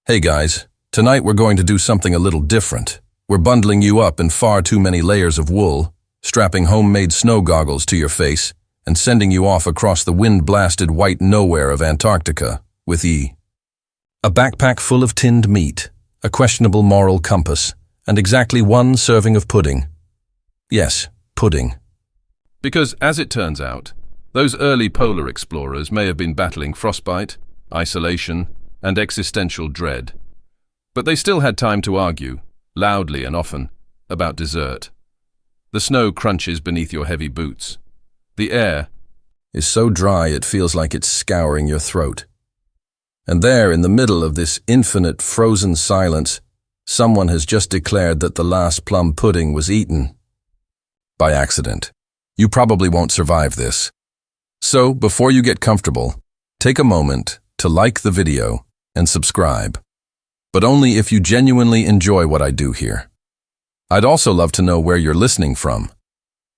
Hey guys, tonight we're going to do something a little different. We're bundling you up in far too many layers of wool, strapping homemade snow goggles to your face, and sending you off across the wind-blasted white nowhere of Antarctica with a backpack full of tinned meat, a questionable moral compass, and exactly one serving of pudding. Yes, pudding. Because, as it turns out, those early polar explorers may have been battling frostbite, isolation, and existential dread. But they still had time to argue, loudly and often, about dessert. The snow crunches beneath your heavy boots. The air is so dry it feels like it's scouring your throat. And there, in the middle of this infinite frozen silence, someone has just declared that the last plum pudding was eaten. By accident. You probably won't survive this. So, before you get comfortable, take a moment to like the video and subscribe. But only if you genuinely enjoy what I do here. I'd also love to know where you're listening from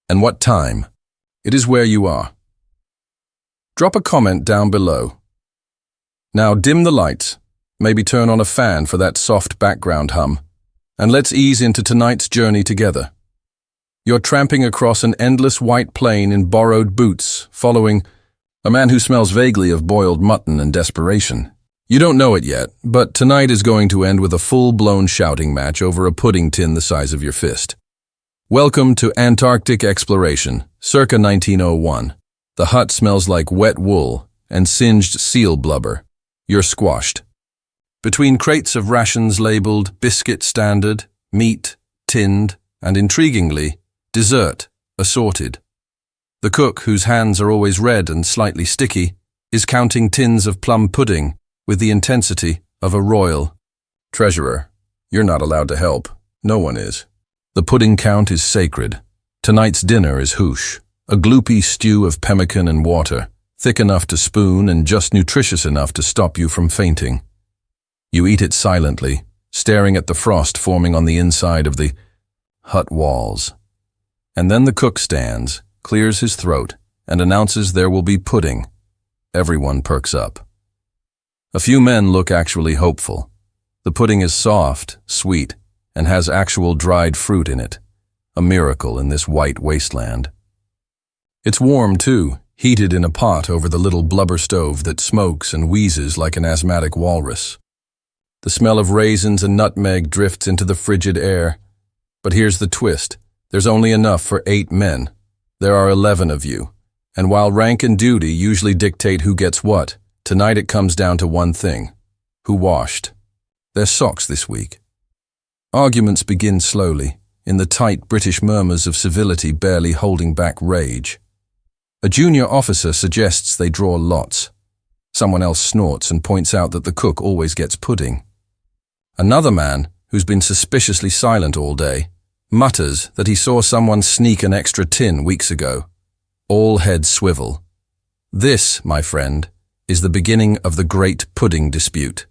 and what time it is where you are. Drop a comment down below. Now dim the lights, maybe turn on a fan for that soft background hum, and let's ease into tonight's journey together. You're tramping across an endless white plain in borrowed boots, following a man who smells vaguely of boiled mutton and desperation. You don't know it yet, but tonight is going to end with a full-blown shouting match over a pudding tin the size of your fist. Welcome to Antarctic exploration, circa 1901. The hut smells like wet wool and singed seal blubber. You're squashed. Between crates of rations labeled biscuit standard, meat, tinned, and intriguingly, dessert, assorted. The cook, whose hands are always red and slightly sticky, is counting tins of plum pudding with the intensity of a royal treasurer. You're not allowed to help. No one is. The pudding count is sacred. Tonight's dinner is hoosh, a gloopy stew of pemmican and water, thick enough to spoon and just nutritious enough to stop you from fainting. You eat it silently, staring at the frost forming on the inside of the hut walls. And then the cook stands, clears his throat, and announces there will be pudding. Everyone perks up. A few men look actually hopeful. The pudding is soft, sweet, and has actual dried fruit in it, a miracle in this white wasteland. It's warm too, heated in a pot over the little blubber stove that smokes and wheezes like an asthmatic walrus. The smell of raisins and nutmeg drifts into the frigid air. But here's the twist. There's only enough for 8 men. There are 11 of you. And while rank and duty usually dictate who gets what, tonight it comes down to one thing. Who washed their socks this week? Arguments begin slowly, in the tight British murmurs of civility barely holding back rage. A junior officer suggests they draw lots. Someone else snorts and points out that the cook always gets pudding. Another man, who's been suspiciously silent all day, mutters that he saw someone sneak an extra tin weeks ago. All heads swivel. This, my friend, is the beginning of the great pudding dispute.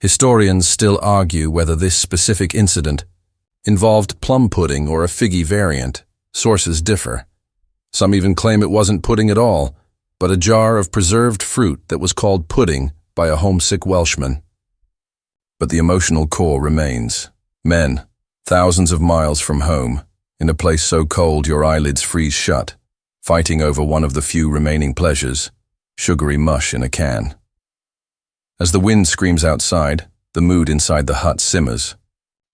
Historians still argue whether this specific incident involved plum pudding or a figgy variant. Sources differ. Some even claim it wasn't pudding at all, but a jar of preserved fruit that was called pudding by a homesick Welshman. But the emotional core remains. Men, thousands of miles from home, in a place so cold your eyelids freeze shut, fighting over one of the few remaining pleasures, sugary mush in a can. As the wind screams outside, the mood inside the hut simmers.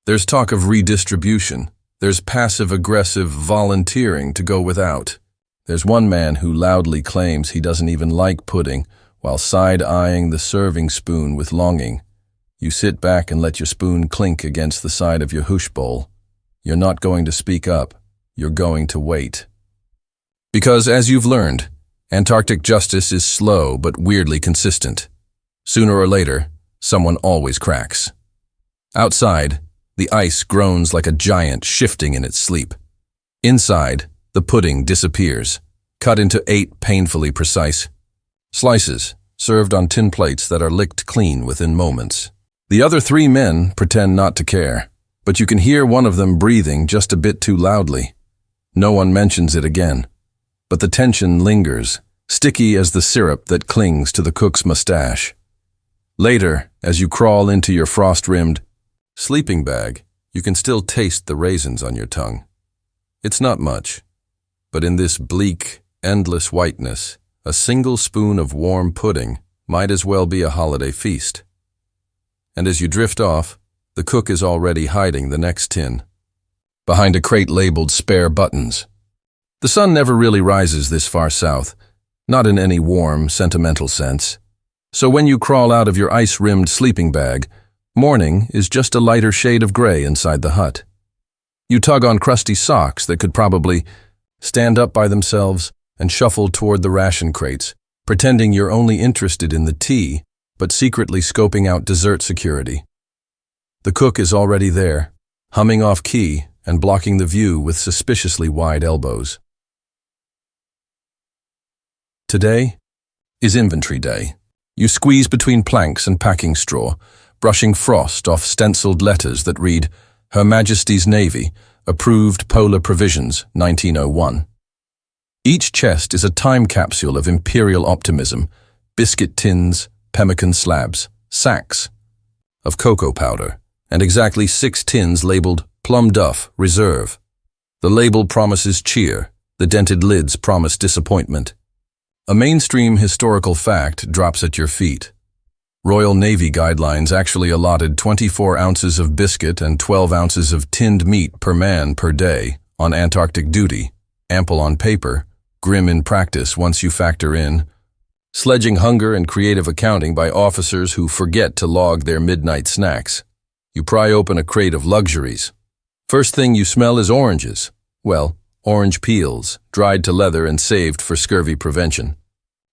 There's talk of redistribution. There's passive-aggressive volunteering to go without. There's one man who loudly claims he doesn't even like pudding while side-eyeing the serving spoon with longing. You sit back and let your spoon clink against the side of your hoosh bowl. You're not going to speak up. You're going to wait. Because, as you've learned, Antarctic justice is slow but weirdly consistent. Sooner or later, someone always cracks. Outside, the ice groans like a giant shifting in its sleep. Inside, the pudding disappears, cut into 8 painfully precise slices, served on tin plates that are licked clean within moments. The other 3 men pretend not to care, but you can hear one of them breathing just a bit too loudly. No one mentions it again, but the tension lingers, sticky as the syrup that clings to the cook's mustache. Later, as you crawl into your frost-rimmed sleeping bag, you can still taste the raisins on your tongue. It's not much, but in this bleak, endless whiteness, a single spoon of warm pudding might as well be a holiday feast. And as you drift off, the cook is already hiding the next tin, behind a crate labeled spare buttons. The sun never really rises this far south, not in any warm, sentimental sense. So when you crawl out of your ice-rimmed sleeping bag, morning is just a lighter shade of gray inside the hut. You tug on crusty socks that could probably stand up by themselves and shuffle toward the ration crates, pretending you're only interested in the tea, but secretly scoping out dessert security. The cook is already there, humming off key and blocking the view with suspiciously wide elbows. Today is inventory day. You squeeze between planks and packing straw, brushing frost off stenciled letters that read, Her Majesty's Navy, Approved Polar Provisions, 1901. Each chest is a time capsule of imperial optimism, biscuit tins, pemmican slabs, sacks of cocoa powder, and exactly 6 tins labeled Plum Duff, Reserve. The label promises cheer, the dented lids promise disappointment. A mainstream historical fact drops at your feet. Royal Navy guidelines actually allotted 24 ounces of biscuit and 12 ounces of tinned meat per man per day on Antarctic duty, ample on paper, grim in practice once you factor in sledging hunger and creative accounting by officers who forget to log their midnight snacks. You pry open a crate of luxuries. First thing you smell is oranges. Well, orange peels, dried to leather and saved for scurvy prevention.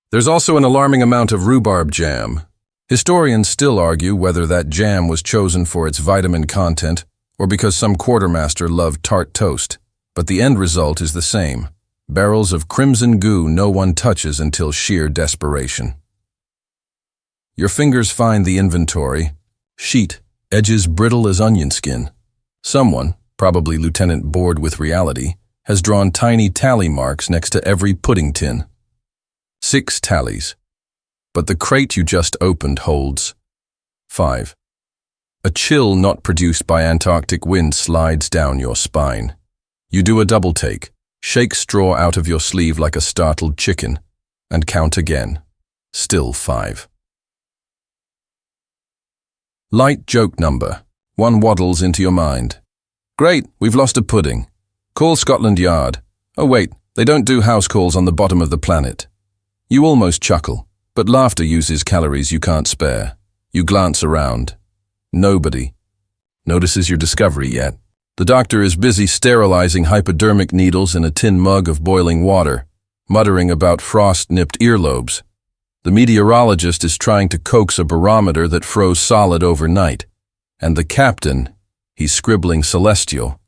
There's also an alarming amount of rhubarb jam. Historians still argue whether that jam was chosen for its vitamin content or because some quartermaster loved tart toast, but the end result is the same. Barrels of crimson goo no one touches until sheer desperation. Your fingers find the inventory. Sheet, edges brittle as onion skin. Someone, probably Lieutenant bored with reality, has drawn tiny tally marks next to every pudding tin. 6 tallies. But the crate you just opened holds 5. A chill not produced by Antarctic wind slides down your spine. You do a double take, shake straw out of your sleeve like a startled chicken, and count again. Still 5. Light joke number. One waddles into your mind. Great, we've lost a pudding. Call Scotland Yard. Oh wait, they don't do house calls on the bottom of the planet. You almost chuckle, but laughter uses calories you can't spare. You glance around. Nobody notices your discovery yet. The doctor is busy sterilizing hypodermic needles in a tin mug of boiling water, muttering about frost-nipped earlobes. The meteorologist is trying to coax a barometer that froze solid overnight. And the captain, he's scribbling celestial,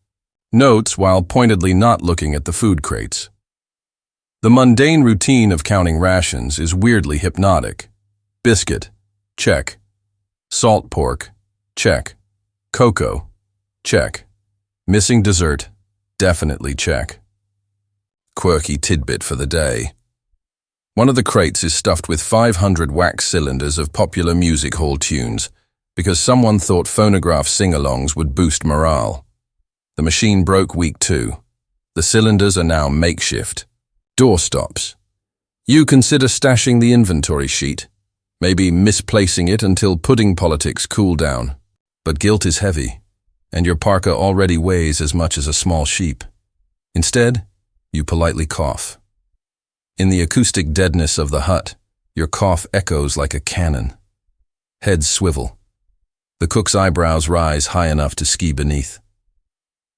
notes while pointedly not looking at the food crates. The mundane routine of counting rations is weirdly hypnotic. Biscuit, check. Salt pork, check. Cocoa, check. Missing dessert, definitely check. Quirky tidbit for the day. One of the crates is stuffed with 500 wax cylinders of popular music hall tunes because someone thought phonograph sing-alongs would boost morale. The machine broke week 2. The cylinders are now makeshift. Doorstops. You consider stashing the inventory sheet, maybe misplacing it until pudding politics cool down. But guilt is heavy, and your parka already weighs as much as a small sheep. Instead, you politely cough. In the acoustic deadness of the hut, your cough echoes like a cannon. Heads swivel. The cook's eyebrows rise high enough to ski beneath.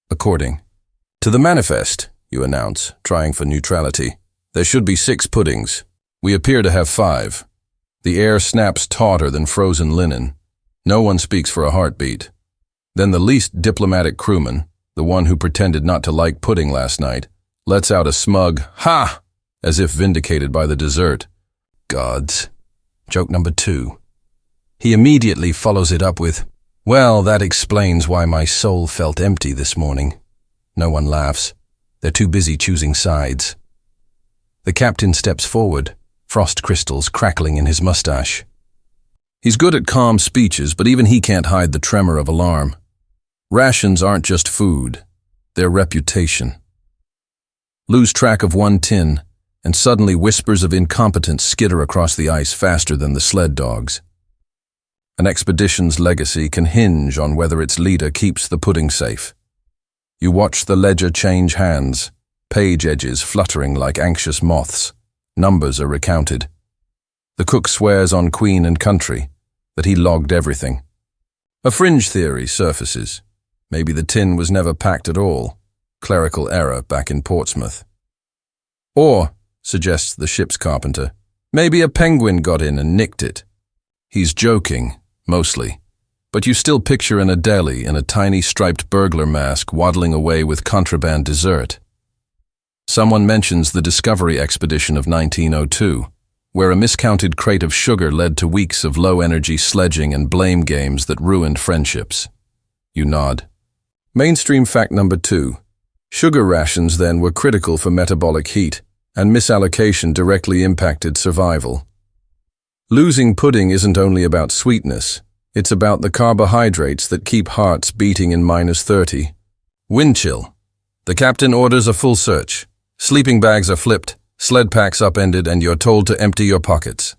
According to the manifest, you announce, trying for neutrality, there should be 6 puddings. We appear to have 5. The air snaps tauter than frozen linen. No one speaks for a heartbeat. Then the least diplomatic crewman, the one who pretended not to like pudding last night, lets out a smug, "Ha!" as if vindicated by the dessert. Gods. Joke number 2. He immediately follows it up with, "Well, that explains why my soul felt empty this morning." No one laughs. They're too busy choosing sides. The captain steps forward, frost crystals crackling in his mustache. He's good at calm speeches, but even he can't hide the tremor of alarm. Rations aren't just food, they're reputation. Lose track of one tin, and suddenly whispers of incompetence skitter across the ice faster than the sled dogs. An expedition's legacy can hinge on whether its leader keeps the pudding safe. You watch the ledger change hands, page edges fluttering like anxious moths. Numbers are recounted. The cook swears on Queen and country that he logged everything. A fringe theory surfaces. Maybe the tin was never packed at all. Clerical error back in Portsmouth. Or, suggests the ship's carpenter, maybe a penguin got in and nicked it. He's joking, mostly, but you still picture an Adele in a tiny striped burglar mask waddling away with contraband dessert. Someone mentions the Discovery Expedition of 1902, where a miscounted crate of sugar led to weeks of low-energy sledging and blame games that ruined friendships. You nod. Mainstream fact number 2. Sugar rations then were critical for metabolic heat, and misallocation directly impacted survival. Losing pudding isn't only about sweetness, it's about the carbohydrates that keep hearts beating in -30. Wind chill. The captain orders a full search. Sleeping bags are flipped, sled packs upended, and you're told to empty your pockets.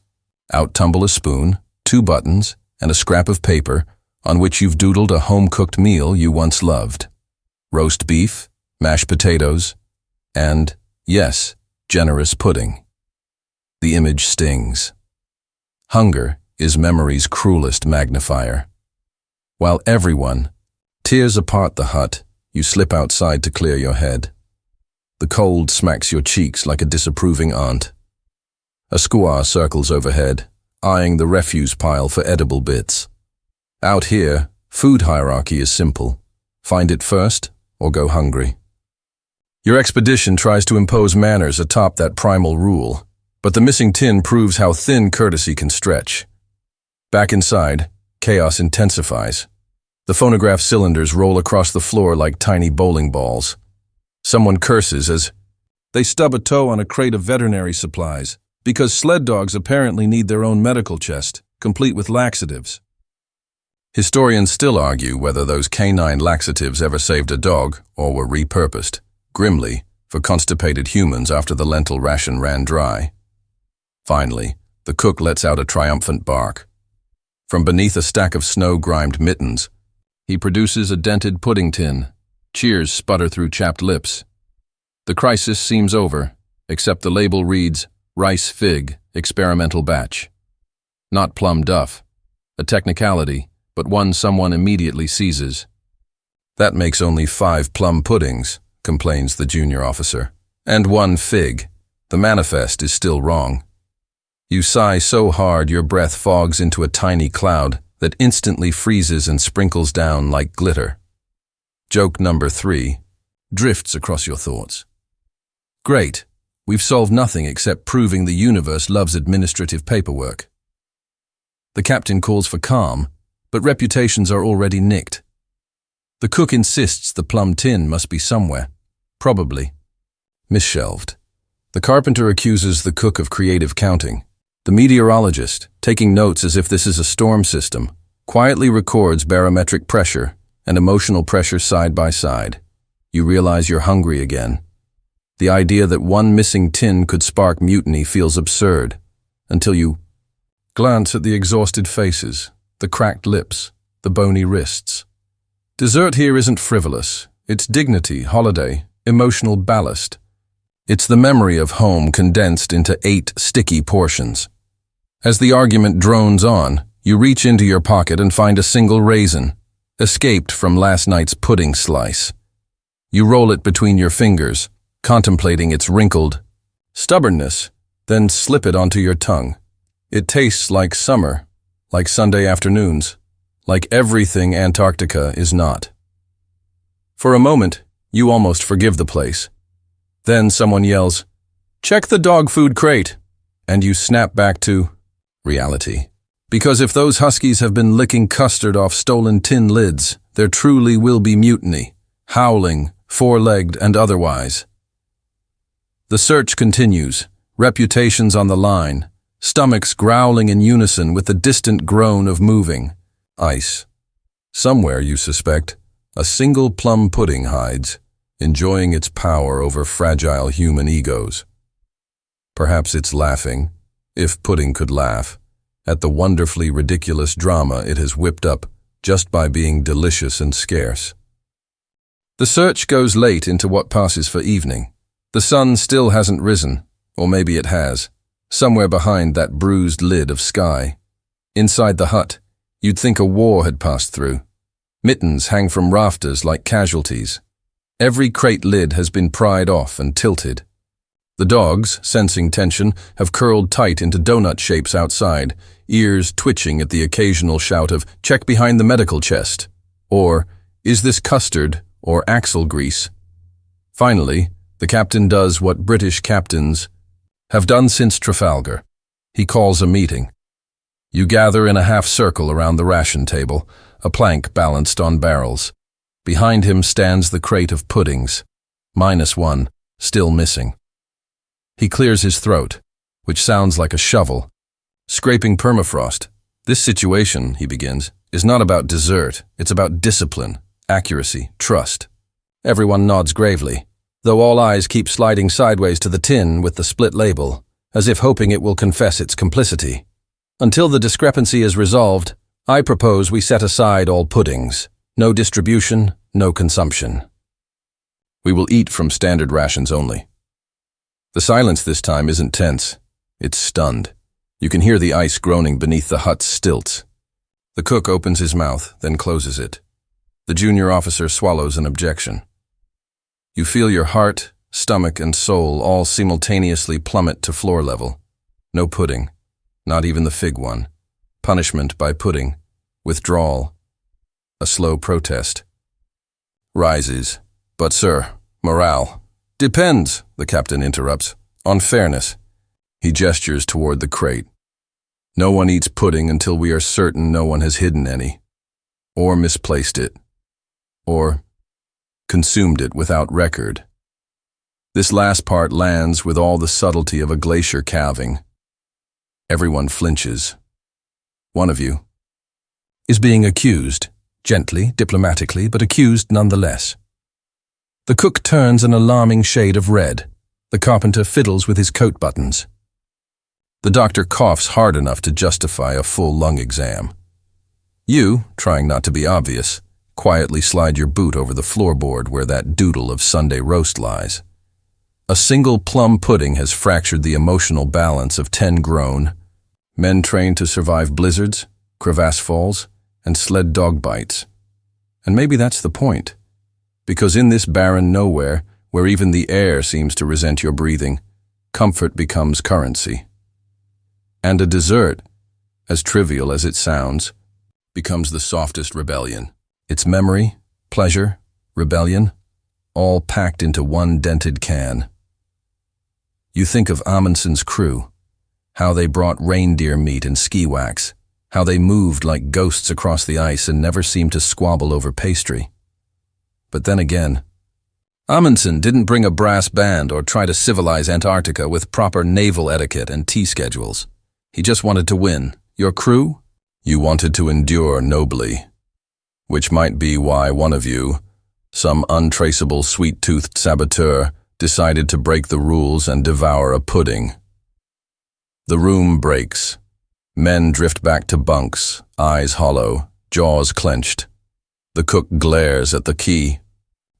Out tumble a spoon, 2 buttons, and a scrap of paper on which you've doodled a home-cooked meal you once loved. Roast beef, mashed potatoes, and, yes, generous pudding. The image stings. Hunger is memory's cruelest magnifier. While everyone tears apart the hut, you slip outside to clear your head. The cold smacks your cheeks like a disapproving aunt. A squaw circles overhead, eyeing the refuse pile for edible bits. Out here, food hierarchy is simple. Find it first, or go hungry. Your expedition tries to impose manners atop that primal rule, but the missing tin proves how thin courtesy can stretch. Back inside, chaos intensifies. The phonograph cylinders roll across the floor like tiny bowling balls. Someone curses as they stub a toe on a crate of veterinary supplies, because sled dogs apparently need their own medical chest, complete with laxatives. Historians still argue whether those canine laxatives ever saved a dog or were repurposed, grimly, for constipated humans after the lentil ration ran dry. Finally, the cook lets out a triumphant bark. From beneath a stack of snow-grimed mittens, he produces a dented pudding tin. Cheers sputter through chapped lips. The crisis seems over, except the label reads, Rice Fig, Experimental Batch. Not plum duff. A technicality, but one someone immediately seizes. That makes only 5 plum puddings, complains the junior officer. And 1 fig. The manifest is still wrong. You sigh so hard your breath fogs into a tiny cloud that instantly freezes and sprinkles down like glitter. Joke number 3 drifts across your thoughts. Great, we've solved nothing except proving the universe loves administrative paperwork. The captain calls for calm, but reputations are already nicked. The cook insists the plum tin must be somewhere, probably misshelved. The carpenter accuses the cook of creative counting. The meteorologist, taking notes as if this is a storm system, quietly records barometric pressure and emotional pressure side by side. You realize you're hungry again. The idea that one missing tin could spark mutiny feels absurd, until you glance at the exhausted faces, the cracked lips, the bony wrists. Dessert here isn't frivolous. It's dignity, holiday, emotional ballast. It's the memory of home condensed into 8 sticky portions. As the argument drones on, you reach into your pocket and find a single raisin, escaped from last night's pudding slice. You roll it between your fingers, contemplating its wrinkled stubbornness, then slip it onto your tongue. It tastes like summer, like Sunday afternoons, like everything Antarctica is not. For a moment, you almost forgive the place. Then someone yells, "Check the dog food crate," and you snap back to reality. Because if those huskies have been licking custard off stolen tin lids, there truly will be mutiny, howling, four-legged and otherwise. The search continues, reputations on the line, stomachs growling in unison with the distant groan of moving ice. Somewhere, you suspect, a single plum pudding hides, enjoying its power over fragile human egos. Perhaps it's laughing, if pudding could laugh, at the wonderfully ridiculous drama it has whipped up just by being delicious and scarce. The search goes late into what passes for evening. The sun still hasn't risen, or maybe it has, somewhere behind that bruised lid of sky. Inside the hut, you'd think a war had passed through. Mittens hang from rafters like casualties. Every crate lid has been pried off and tilted. The dogs, sensing tension, have curled tight into donut shapes outside, ears twitching at the occasional shout of, "Check behind the medical chest," or, "Is this custard or axle grease?" Finally, the captain does what British captains have done since Trafalgar. He calls a meeting. You gather in a half circle around the ration table, a plank balanced on barrels. Behind him stands the crate of puddings, -1, still missing. He clears his throat, which sounds like a shovel, scraping permafrost. This situation, he begins, is not about dessert, it's about discipline, accuracy, trust. Everyone nods gravely, though all eyes keep sliding sideways to the tin with the split label, as if hoping it will confess its complicity. Until the discrepancy is resolved, I propose we set aside all puddings. No distribution, no consumption. We will eat from standard rations only. The silence this time isn't tense. It's stunned. You can hear the ice groaning beneath the hut's stilts. The cook opens his mouth, then closes it. The junior officer swallows an objection. You feel your heart, stomach, and soul all simultaneously plummet to floor level. No pudding, not even the fig one. Punishment by pudding. Withdrawal. A slow protest. Rises. But sir, morale. Depends, the captain interrupts, on fairness. He gestures toward the crate. No one eats pudding until we are certain no one has hidden any, or misplaced it, or consumed it without record. This last part lands with all the subtlety of a glacier calving. Everyone flinches. One of you is being accused, gently, diplomatically, but accused nonetheless. The cook turns an alarming shade of red. The carpenter fiddles with his coat buttons. The doctor coughs hard enough to justify a full lung exam. You, trying not to be obvious, quietly slide your boot over the floorboard where that doodle of Sunday roast lies. A single plum pudding has fractured the emotional balance of 10 grown men trained to survive blizzards, crevasse falls, and sled dog bites. And maybe that's the point. Because in this barren nowhere, where even the air seems to resent your breathing, comfort becomes currency. And a dessert, as trivial as it sounds, becomes the softest rebellion. It's memory, pleasure, rebellion, all packed into one dented can. You think of Amundsen's crew, how they brought reindeer meat and ski wax, how they moved like ghosts across the ice and never seemed to squabble over pastry. But then again, Amundsen didn't bring a brass band or try to civilize Antarctica with proper naval etiquette and tea schedules. He just wanted to win. Your crew? You wanted to endure nobly. Which might be why one of you, some untraceable sweet-toothed saboteur, decided to break the rules and devour a pudding. The room breaks. Men drift back to bunks, eyes hollow, jaws clenched. The cook glares at the key.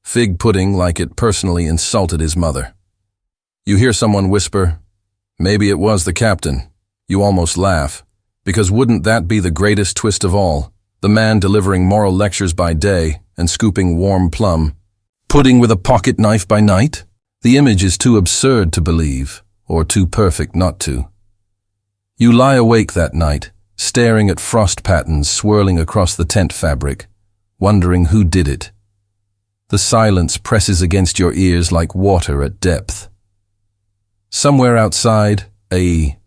Fig pudding like it personally insulted his mother. You hear someone whisper, "Maybe it was the captain." You almost laugh, because wouldn't that be the greatest twist of all? The man delivering moral lectures by day and scooping warm plum pudding with a pocket knife by night? The image is too absurd to believe, or too perfect not to. You lie awake that night, staring at frost patterns swirling across the tent fabric, wondering who did it. The silence presses against your ears like water at depth. Somewhere outside, a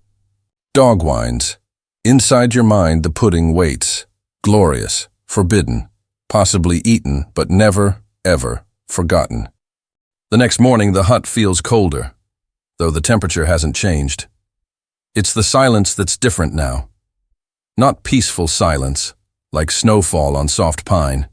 dog whines. Inside your mind, the pudding waits, glorious, forbidden, possibly eaten, but never, ever forgotten. The next morning, the hut feels colder, though the temperature hasn't changed. It's the silence that's different now. Not peaceful silence, like snowfall on soft pine.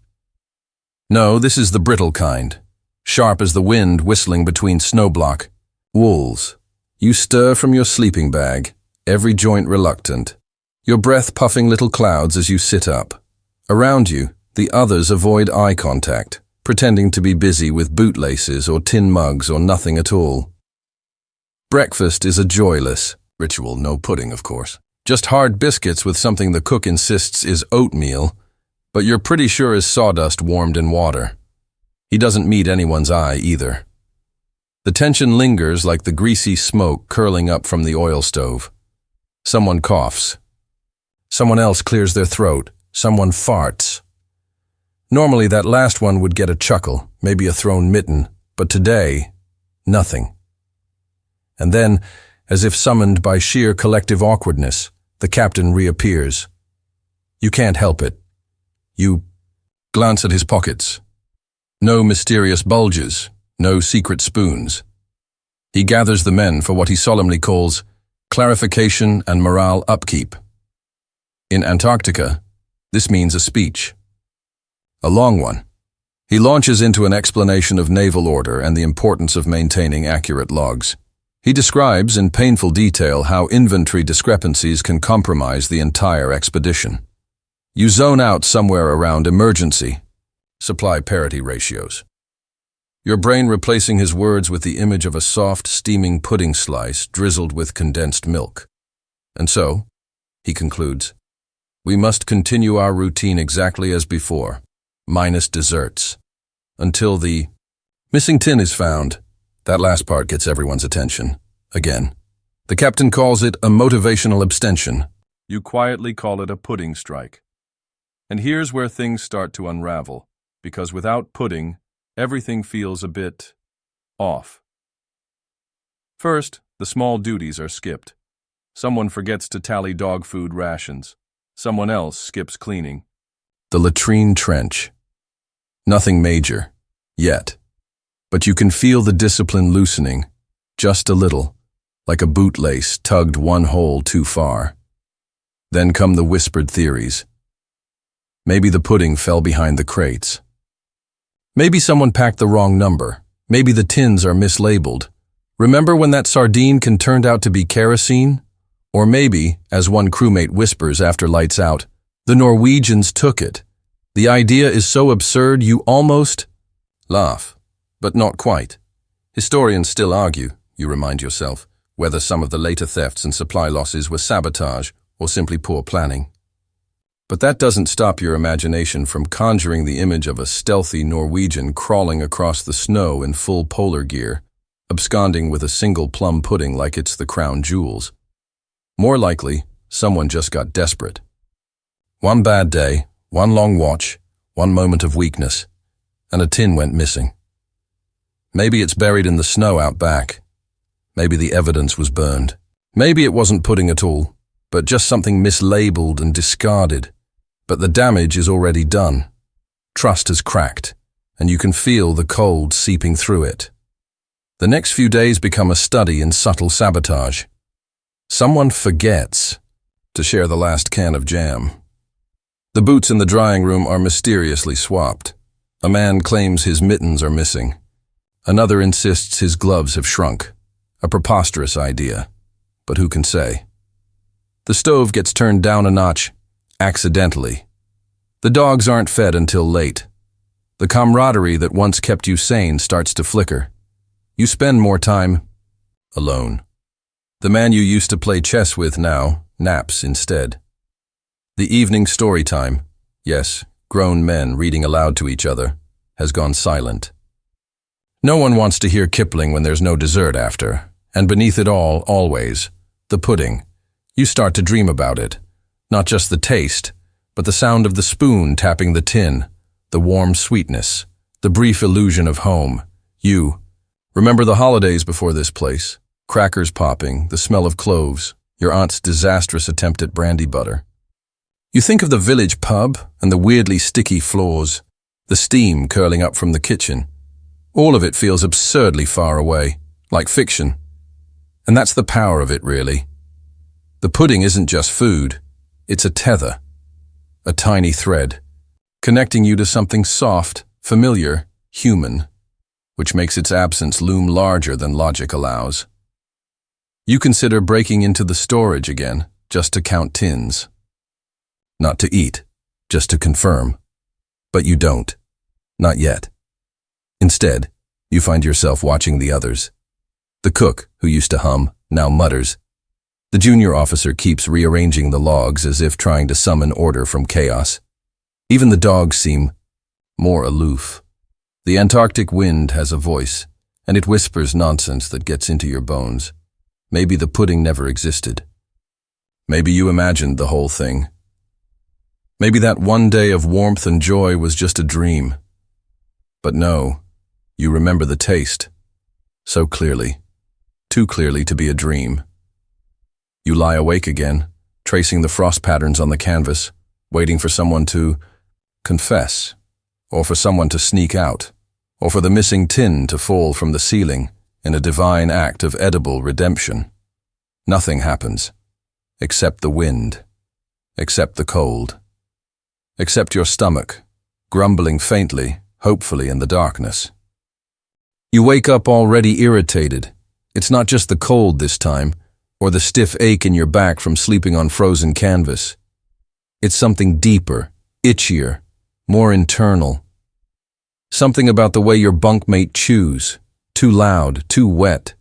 No, this is the brittle kind, sharp as the wind whistling between snowblock walls. You stir from your sleeping bag, every joint reluctant, your breath puffing little clouds as you sit up. Around you, the others avoid eye contact, pretending to be busy with bootlaces or tin mugs or nothing at all. Breakfast is a joyless ritual, no pudding, of course. Just hard biscuits with something the cook insists is oatmeal, but you're pretty sure is sawdust warmed in water. He doesn't meet anyone's eye either. The tension lingers like the greasy smoke curling up from the oil stove. Someone coughs. Someone else clears their throat. Someone farts. Normally that last one would get a chuckle, maybe a thrown mitten, but today, nothing. And then, as if summoned by sheer collective awkwardness, the captain reappears. You can't help it. You glance at his pockets. No mysterious bulges, no secret spoons. He gathers the men for what he solemnly calls clarification and morale upkeep. In Antarctica, this means a speech. A long one. He launches into an explanation of naval order and the importance of maintaining accurate logs. He describes in painful detail how inventory discrepancies can compromise the entire expedition. You zone out somewhere around emergency, supply parity ratios. Your brain replacing his words with the image of a soft, steaming pudding slice drizzled with condensed milk. And so, he concludes, we must continue our routine exactly as before, minus desserts, until the missing tin is found. That last part gets everyone's attention. Again. The captain calls it a motivational abstention. You quietly call it a pudding strike. And here's where things start to unravel, because without pudding, everything feels a bit off. First, the small duties are skipped. Someone forgets to tally dog food rations. Someone else skips cleaning. The latrine trench. Nothing major, yet. But you can feel the discipline loosening, just a little, like a bootlace tugged one hole too far. Then come the whispered theories. Maybe the pudding fell behind the crates. Maybe someone packed the wrong number. Maybe the tins are mislabeled. Remember when that sardine can turn out to be kerosene? Or maybe, as one crewmate whispers after lights out, the Norwegians took it. The idea is so absurd you almost laugh. But not quite. Historians still argue, you remind yourself, whether some of the later thefts and supply losses were sabotage or simply poor planning. But that doesn't stop your imagination from conjuring the image of a stealthy Norwegian crawling across the snow in full polar gear, absconding with a single plum pudding like it's the crown jewels. More likely, someone just got desperate. One bad day, one long watch, one moment of weakness, and a tin went missing. Maybe it's buried in the snow out back. Maybe the evidence was burned. Maybe it wasn't pudding at all, but just something mislabeled and discarded. But the damage is already done. Trust has cracked, and you can feel the cold seeping through it. The next few days become a study in subtle sabotage. Someone forgets to share the last can of jam. The boots in the drying room are mysteriously swapped. A man claims his mittens are missing. Another insists his gloves have shrunk. A preposterous idea, but who can say? The stove gets turned down a notch, accidentally. The dogs aren't fed until late. The camaraderie that once kept you sane starts to flicker. You spend more time alone. The man you used to play chess with now naps instead. The evening story time, yes, grown men reading aloud to each other, has gone silent. No one wants to hear Kipling when there's no dessert after, and beneath it all, always, the pudding. You start to dream about it. Not just the taste, but the sound of the spoon tapping the tin, the warm sweetness, the brief illusion of home. You remember the holidays before this place, crackers popping, the smell of cloves, your aunt's disastrous attempt at brandy butter. You think of the village pub and the weirdly sticky floors, the steam curling up from the kitchen. All of it feels absurdly far away, like fiction. And that's the power of it, really. The pudding isn't just food, it's a tether, a tiny thread, connecting you to something soft, familiar, human, which makes its absence loom larger than logic allows. You consider breaking into the storage again, just to count tins. Not to eat, just to confirm. But you don't. Not yet. Instead, you find yourself watching the others. The cook, who used to hum, now mutters. The junior officer keeps rearranging the logs as if trying to summon order from chaos. Even the dogs seem more aloof. The Antarctic wind has a voice, and it whispers nonsense that gets into your bones. Maybe the pudding never existed. Maybe you imagined the whole thing. Maybe that one day of warmth and joy was just a dream. But no, you remember the taste. So clearly. Too clearly to be a dream. You lie awake again, tracing the frost patterns on the canvas, waiting for someone to confess, or for someone to sneak out, or for the missing tin to fall from the ceiling in a divine act of edible redemption. Nothing happens, except the wind, except the cold, except your stomach, grumbling faintly, hopefully in the darkness. You wake up already irritated. It's not just the cold this time, or the stiff ache in your back from sleeping on frozen canvas. It's something deeper, itchier, more internal. Something about the way your bunkmate chews, too loud, too wet.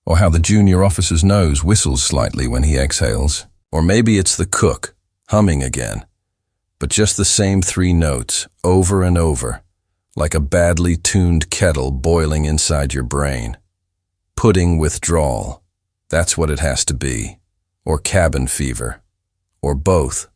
Or how the junior officer's nose whistles slightly when he exhales. Or maybe it's the cook, humming again. But just the same 3 notes, over and over, like a badly tuned kettle boiling inside your brain. Pudding withdrawal. That's what it has to be. Or cabin fever. Or both.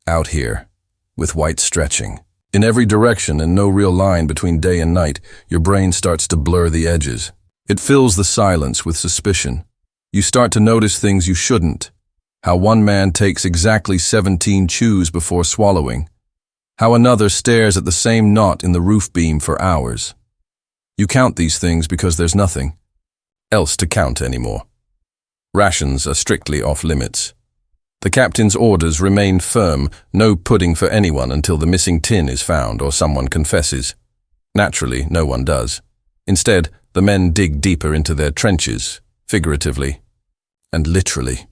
Out here, with white stretching. In every direction and no real line between day and night, your brain starts to blur the edges. It fills the silence with suspicion. You start to notice things you shouldn't. How one man takes exactly 17 chews before swallowing. How another stares at the same knot in the roof beam for hours. You count these things because there's nothing else to count anymore. Rations are strictly off limits. The captain's orders remain firm, no pudding for anyone until the missing tin is found or someone confesses. Naturally, no one does. Instead, the men dig deeper into their trenches, figuratively and literally.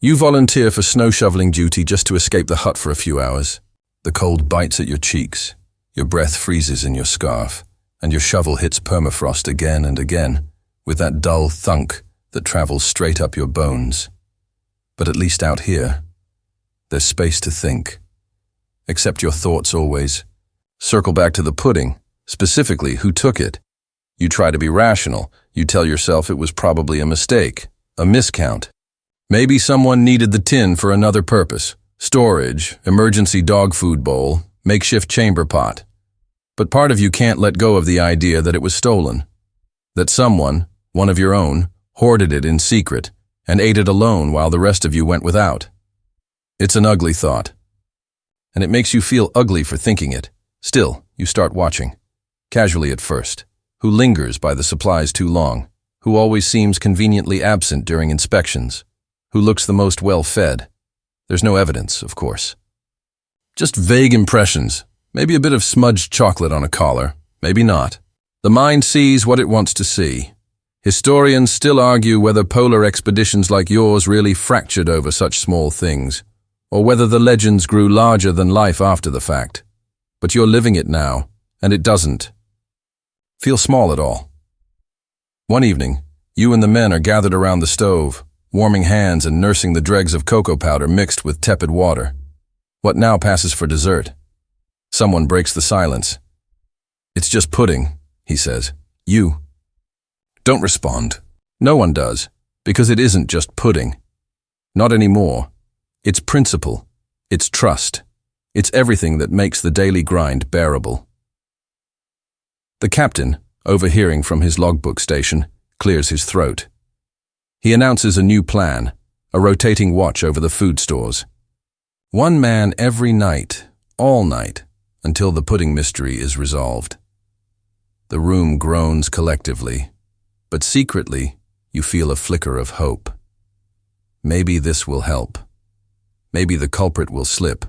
You volunteer for snow shoveling duty just to escape the hut for a few hours. The cold bites at your cheeks, your breath freezes in your scarf, and your shovel hits permafrost again and again, with that dull thunk that travels straight up your bones. But at least out here, there's space to think. Accept your thoughts always. Circle back to the pudding, specifically who took it. You try to be rational. You tell yourself it was probably a mistake, a miscount. Maybe someone needed the tin for another purpose. Storage, emergency dog food bowl, makeshift chamber pot. But part of you can't let go of the idea that it was stolen. That someone, one of your own, hoarded it in secret and ate it alone while the rest of you went without. It's an ugly thought. And it makes you feel ugly for thinking it. Still, you start watching. Casually at first. Who lingers by the supplies too long. Who always seems conveniently absent during inspections. Who looks the most well-fed. There's no evidence, of course. Just vague impressions. Maybe a bit of smudged chocolate on a collar. Maybe not. The mind sees what it wants to see. Historians still argue whether polar expeditions like yours really fractured over such small things, or whether the legends grew larger than life after the fact. But you're living it now, and it doesn't feel small at all. One evening, you and the men are gathered around the stove, warming hands and nursing the dregs of cocoa powder mixed with tepid water. What now passes for dessert? Someone breaks the silence. "It's just pudding," he says. You don't respond. No one does, because it isn't just pudding. Not anymore. It's principle. It's trust. It's everything that makes the daily grind bearable. The captain, overhearing from his logbook station, clears his throat. He announces a new plan, a rotating watch over the food stores. 1 man every night, all night, until the pudding mystery is resolved. The room groans collectively, but secretly you feel a flicker of hope. Maybe this will help. Maybe the culprit will slip.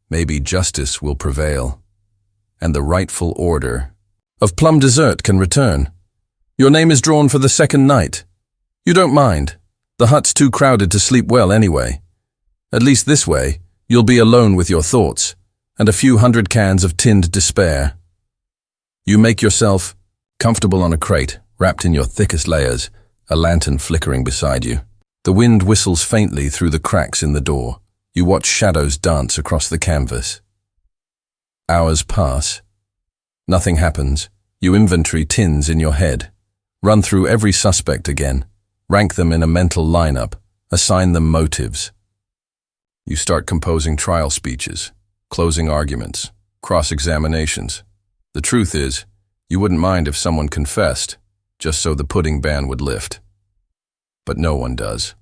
Maybe justice will prevail. And the rightful order of plum dessert can return. Your name is drawn for the second night. You don't mind. The hut's too crowded to sleep well anyway. At least this way, you'll be alone with your thoughts and a few hundred cans of tinned despair. You make yourself comfortable on a crate, wrapped in your thickest layers, a lantern flickering beside you. The wind whistles faintly through the cracks in the door. You watch shadows dance across the canvas. Hours pass. Nothing happens. You inventory tins in your head. Run through every suspect again. Rank them in a mental lineup. Assign them motives. You start composing trial speeches, closing arguments, cross-examinations. The truth is, you wouldn't mind if someone confessed, just so the pudding ban would lift. But no one does.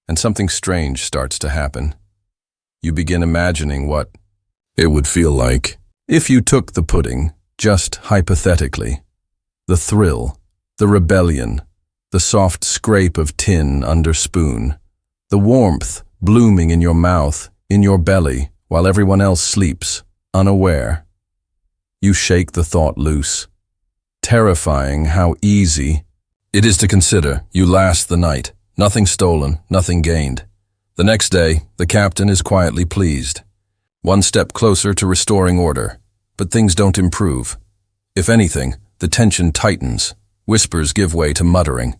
And something strange starts to happen. You begin imagining what it would feel like if you took the pudding, just hypothetically. The thrill, the rebellion, the soft scrape of tin under spoon, the warmth blooming in your mouth, in your belly, while everyone else sleeps, unaware. You shake the thought loose. Terrifying how easy it is to consider. You last the night. Nothing stolen, nothing gained. The next day, the captain is quietly pleased. One step closer to restoring order. But things don't improve. If anything, the tension tightens. Whispers give way to muttering.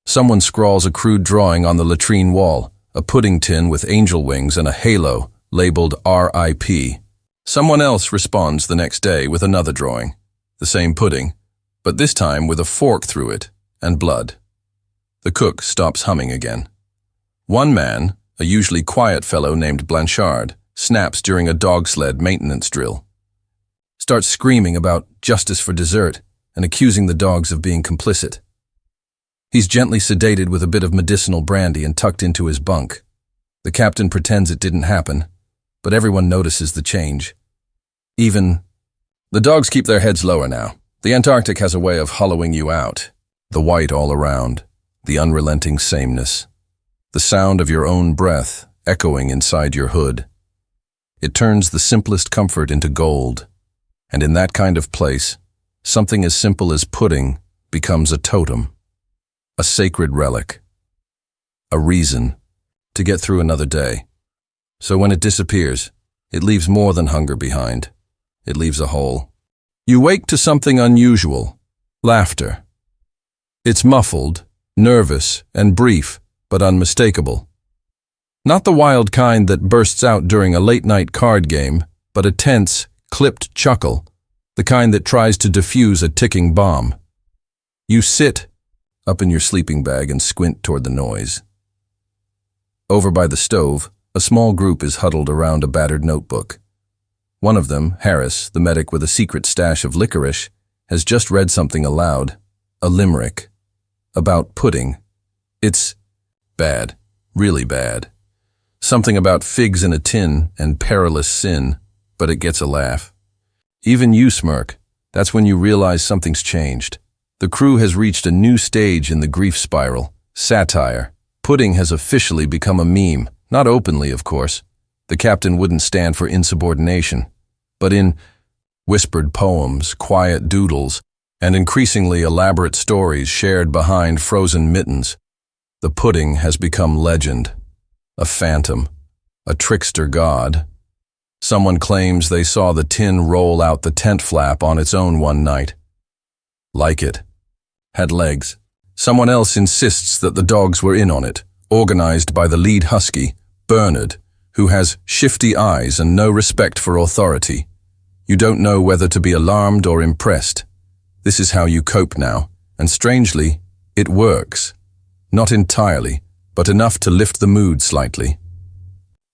Someone scrawls a crude drawing on the latrine wall, a pudding tin with angel wings and a halo labeled R.I.P. Someone else responds the next day with another drawing, the same pudding, but this time with a fork through it and blood. The cook stops humming again. One man, a usually quiet fellow named Blanchard, snaps during a dog sled maintenance drill. Starts screaming about justice for dessert and accusing the dogs of being complicit. He's gently sedated with a bit of medicinal brandy and tucked into his bunk. The captain pretends it didn't happen, but everyone notices the change. Even the dogs keep their heads lower now. The Antarctic has a way of hollowing you out. The white all around, the unrelenting sameness. The sound of your own breath echoing inside your hood. It turns the simplest comfort into gold. And in that kind of place, something as simple as pudding becomes a totem. A sacred relic. A reason to get through another day. So when it disappears, it leaves more than hunger behind. It leaves a hole. You wake to something unusual. Laughter. It's muffled, nervous, and brief, but unmistakable. Not the wild kind that bursts out during a late-night card game, but a tense, clipped chuckle, the kind that tries to defuse a ticking bomb. You sit up in your sleeping bag and squint toward the noise. Over by the stove, a small group is huddled around a battered notebook. One of them, Harris, the medic with a secret stash of licorice, has just read something aloud, a limerick, about pudding. It's bad, really bad. Something about figs in a tin and perilous sin, but it gets a laugh. Even you smirk. That's when you realize something's changed. The crew has reached a new stage in the grief spiral, satire. Pudding has officially become a meme, not openly, of course. The captain wouldn't stand for insubordination, but in whispered poems, quiet doodles, and increasingly elaborate stories shared behind frozen mittens, the pudding has become legend, a phantom, a trickster god. Someone claims they saw the tin roll out the tent flap on its own one night. Like it. Had legs. Someone else insists that the dogs were in on it, organized by the lead husky, Bernard, who has shifty eyes and no respect for authority. You don't know whether to be alarmed or impressed. This is how you cope now, and strangely, it works. Not entirely, but enough to lift the mood slightly.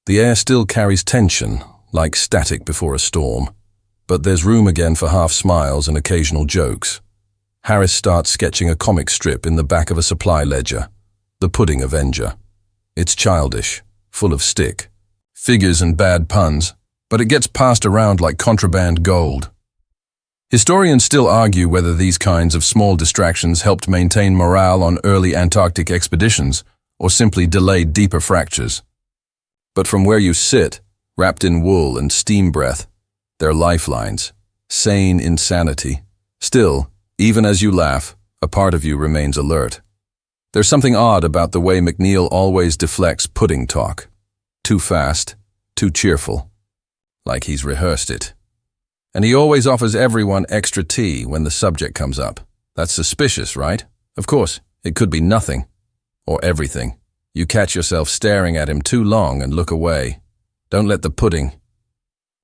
The air still carries tension, like static before a storm, but there's room again for half smiles and occasional jokes. Harris starts sketching a comic strip in the back of a supply ledger, The Pudding Avenger. It's childish, full of stick, figures and bad puns, but it gets passed around like contraband gold. Historians still argue whether these kinds of small distractions helped maintain morale on early Antarctic expeditions, or simply delayed deeper fractures. But from where you sit, wrapped in wool and steam breath, they're lifelines, sane insanity. Still, even as you laugh, a part of you remains alert. There's something odd about the way McNeil always deflects pudding talk. Too fast, too cheerful, like he's rehearsed it. And he always offers everyone extra tea when the subject comes up. That's suspicious, right? Of course, it could be nothing, or everything. You catch yourself staring at him too long and look away. Don't let the pudding.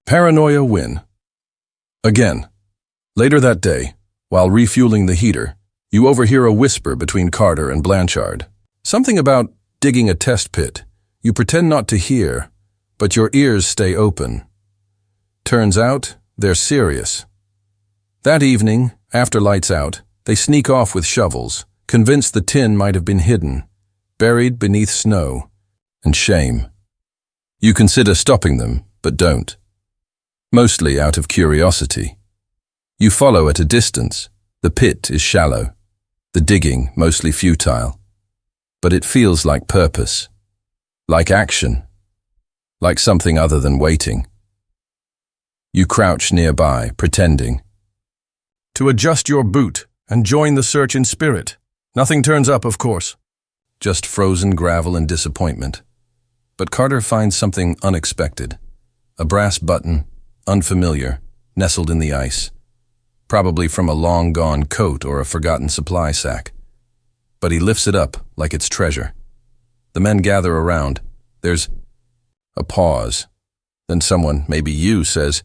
Paranoia win. Again. Later that day, while refueling the heater, you overhear a whisper between Carter and Blanchard. Something about digging a test pit. You pretend not to hear, but your ears stay open. Turns out, they're serious. That evening, after lights out, they sneak off with shovels, convinced the tin might have been hidden, buried beneath snow, and shame. You consider stopping them, but don't. Mostly out of curiosity. You follow at a distance. The pit is shallow, the digging mostly futile. But it feels like purpose, like action, like something other than waiting. You crouch nearby, pretending to adjust your boot and join the search in spirit. Nothing turns up, of course. Just frozen gravel and disappointment. But Carter finds something unexpected. A brass button, unfamiliar, nestled in the ice. Probably from a long-gone coat or a forgotten supply sack. But he lifts it up like it's treasure. The men gather around. There's a pause. Then someone, maybe you, says,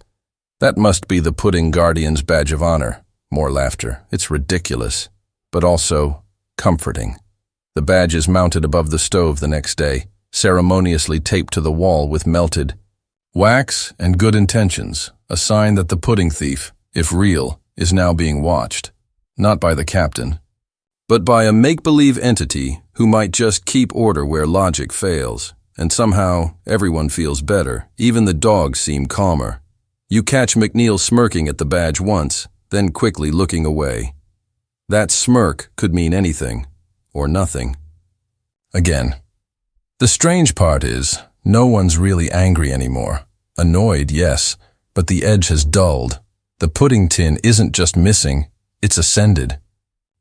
"That must be the Pudding Guardian's badge of honor." More laughter. It's ridiculous, but also comforting. The badge is mounted above the stove the next day, ceremoniously taped to the wall with melted wax and good intentions, a sign that the pudding thief, if real, is now being watched, not by the captain, but by a make-believe entity who might just keep order where logic fails, and somehow everyone feels better, even the dogs seem calmer. You catch McNeil smirking at the badge once, then quickly looking away. That smirk could mean anything, or nothing. Again. The strange part is, no one's really angry anymore. Annoyed, yes, but the edge has dulled. The pudding tin isn't just missing, it's ascended.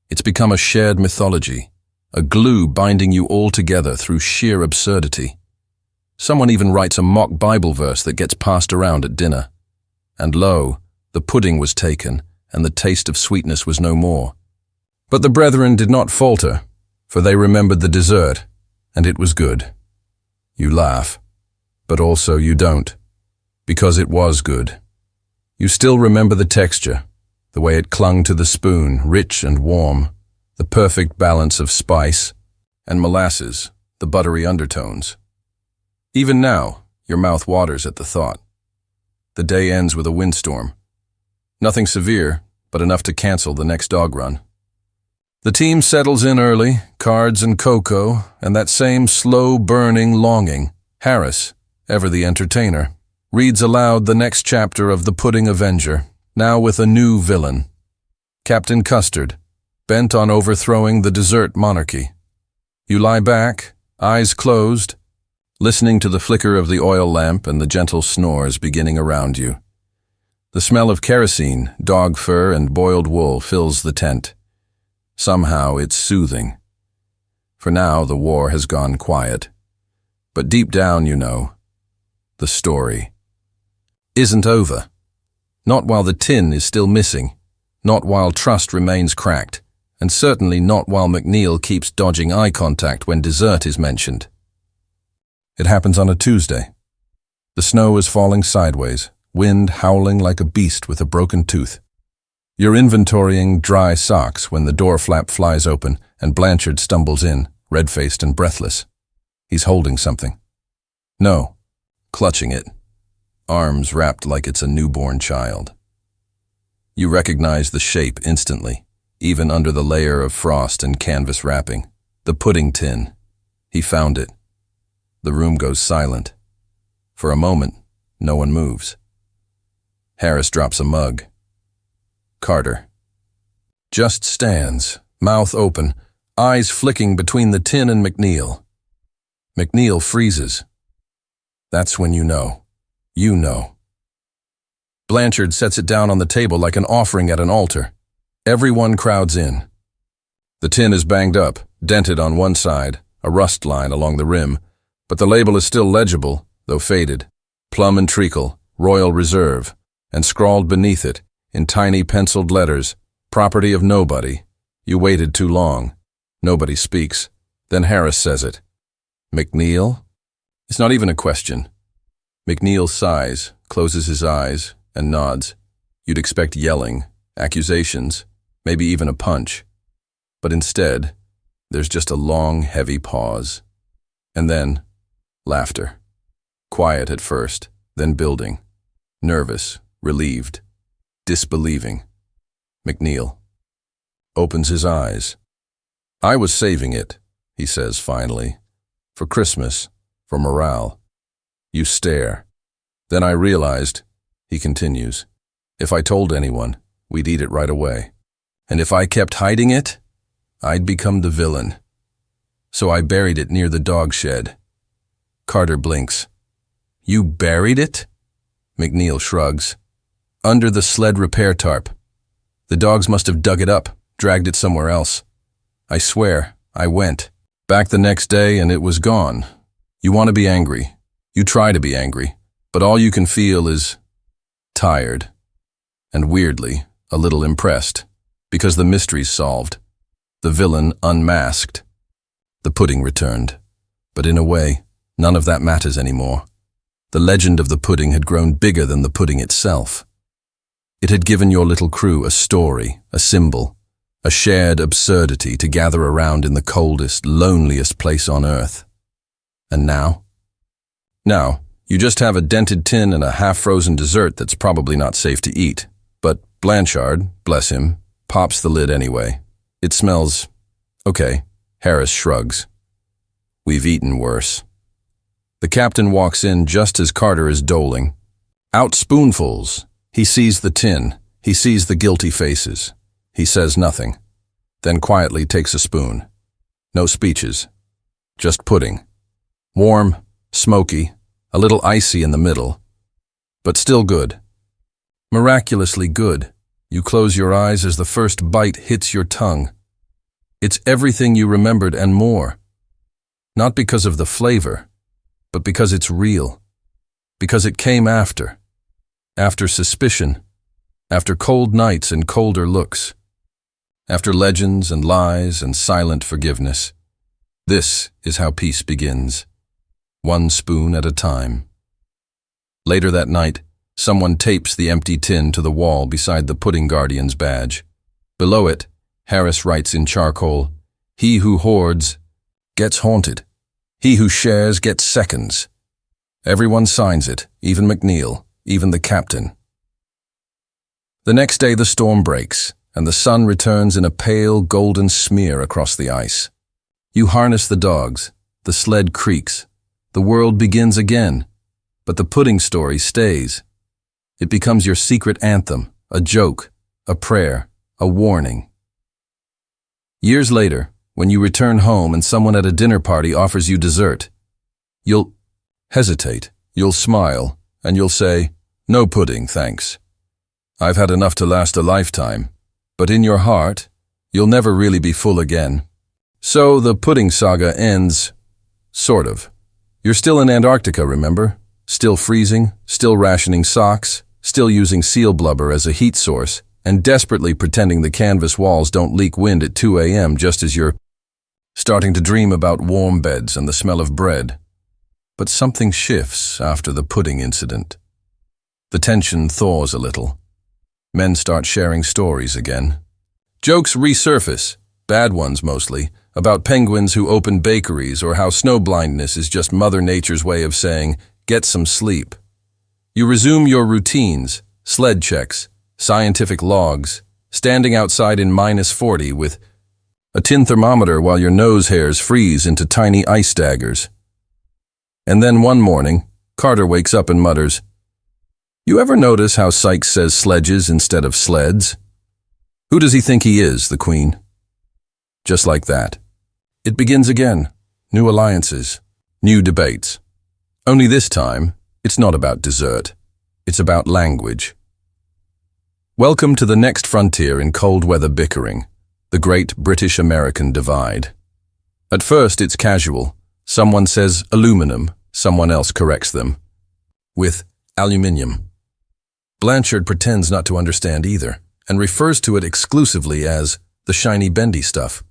It's become a shared mythology, a glue binding you all together through sheer absurdity. Someone even writes a mock Bible verse that gets passed around at dinner. And lo, the pudding was taken, and the taste of sweetness was no more. But the brethren did not falter, for they remembered the dessert, and it was good. You laugh, but also you don't, because it was good. You still remember the texture, the way it clung to the spoon, rich and warm, the perfect balance of spice and molasses, the buttery undertones. Even now, your mouth waters at the thought. The day ends with a windstorm. Nothing severe, but enough to cancel the next dog run. The team settles in early, cards and cocoa, and that same slow-burning longing. Harris, ever the entertainer, reads aloud the next chapter of The Pudding Avenger, now with a new villain. Captain Custard, bent on overthrowing the dessert monarchy. You lie back, eyes closed, listening to the flicker of the oil lamp and the gentle snores beginning around you. The smell of kerosene, dog fur, and boiled wool fills the tent. Somehow it's soothing. For now the war has gone quiet. But deep down, you know, the story isn't over. Not while the tin is still missing, not while trust remains cracked, and certainly not while McNeil keeps dodging eye contact when dessert is mentioned. It happens on a Tuesday. The snow is falling sideways, wind howling like a beast with a broken tooth. You're inventorying dry socks when the door flap flies open and Blanchard stumbles in, red-faced and breathless. He's holding something. No, clutching it. Arms wrapped like it's a newborn child. You recognize the shape instantly, even under the layer of frost and canvas wrapping. The pudding tin. He found it. The room goes silent. For a moment, no one moves. Harris drops a mug. Carter just stands, mouth open, eyes flicking between the tin and McNeil. McNeil freezes. That's when you know. You know. Blanchard sets it down on the table like an offering at an altar. Everyone crowds in. The tin is banged up, dented on one side, a rust line along the rim, but the label is still legible, though faded. Plum and Treacle, Royal Reserve, and scrawled beneath it, in tiny penciled letters, property of nobody. You waited too long. Nobody speaks. Then Harris says it. McNeil? It's not even a question. McNeil sighs, closes his eyes, and nods. You'd expect yelling, accusations, maybe even a punch. But instead, there's just a long, heavy pause. And then, laughter. Quiet at first, then building. Nervous, relieved, disbelieving. McNeil opens his eyes. I was saving it, he says finally. For Christmas, for morale. You stare. Then I realized, he continues, if I told anyone, we'd eat it right away. And if I kept hiding it, I'd become the villain. So I buried it near the dog shed. Carter blinks. You buried it? McNeil shrugs. Under the sled repair tarp. The dogs must have dug it up, dragged it somewhere else. I swear, I went. Back the next day and it was gone. You want to be angry. You try to be angry. But all you can feel is tired. And weirdly, a little impressed. Because the mystery's solved. The villain unmasked. The pudding returned. But in a way, none of that matters anymore. The legend of the pudding had grown bigger than the pudding itself. It had given your little crew a story, a symbol, a shared absurdity to gather around in the coldest, loneliest place on earth. And now? Now, you just have a dented tin and a half-frozen dessert that's probably not safe to eat. But Blanchard, bless him, pops the lid anyway. It smells... Okay, Harris shrugs. We've eaten worse. The captain walks in just as Carter is doling. Out spoonfuls. He sees the tin. He sees the guilty faces. He says nothing. Then quietly takes a spoon. No speeches. Just pudding. Warm, smoky, a little icy in the middle. But still good. Miraculously good. You close your eyes as the first bite hits your tongue. It's everything you remembered and more. Not because of the flavor, but because it's real. Because it came after. After suspicion. After cold nights and colder looks. After legends and lies and silent forgiveness. This is how peace begins. One spoon at a time. Later that night, someone tapes the empty tin to the wall beside the Pudding Guardian's badge. Below it, Harris writes in charcoal, "He who hoards gets haunted. He who shares gets seconds." Everyone signs it, even McNeil, even the captain. The next day the storm breaks, and the sun returns in a pale golden smear across the ice. You harness the dogs, the sled creaks, the world begins again, but the pudding story stays. It becomes your secret anthem, a joke, a prayer, a warning. Years later, when you return home and someone at a dinner party offers you dessert, you'll hesitate, you'll smile, and you'll say, "No pudding, thanks. I've had enough to last a lifetime." But in your heart, you'll never really be full again. So the pudding saga ends, sort of. You're still in Antarctica, remember? Still freezing, still rationing socks, still using seal blubber as a heat source, and desperately pretending the canvas walls don't leak wind at 2 a.m. just as you're starting to dream about warm beds and the smell of bread. But something shifts after the pudding incident. The tension thaws a little. Men start sharing stories again. Jokes resurface, bad ones mostly, about penguins who open bakeries or how snowblindness is just Mother Nature's way of saying, "Get some sleep." You resume your routines, sled checks, scientific logs, standing outside in -40 with a tin thermometer while your nose hairs freeze into tiny ice daggers. And then one morning, Carter wakes up and mutters, "You ever notice how Sykes says sledges instead of sleds?" Who does he think he is, the Queen? Just like that. It begins again. New alliances, New debates. Only this time, it's not about dessert. It's about language. Welcome to the next frontier in cold weather bickering, the great British-American divide. At first, it's casual. Someone says aluminum, someone else corrects them with aluminium. Blanchard pretends not to understand either and refers to it exclusively as the shiny bendy stuff.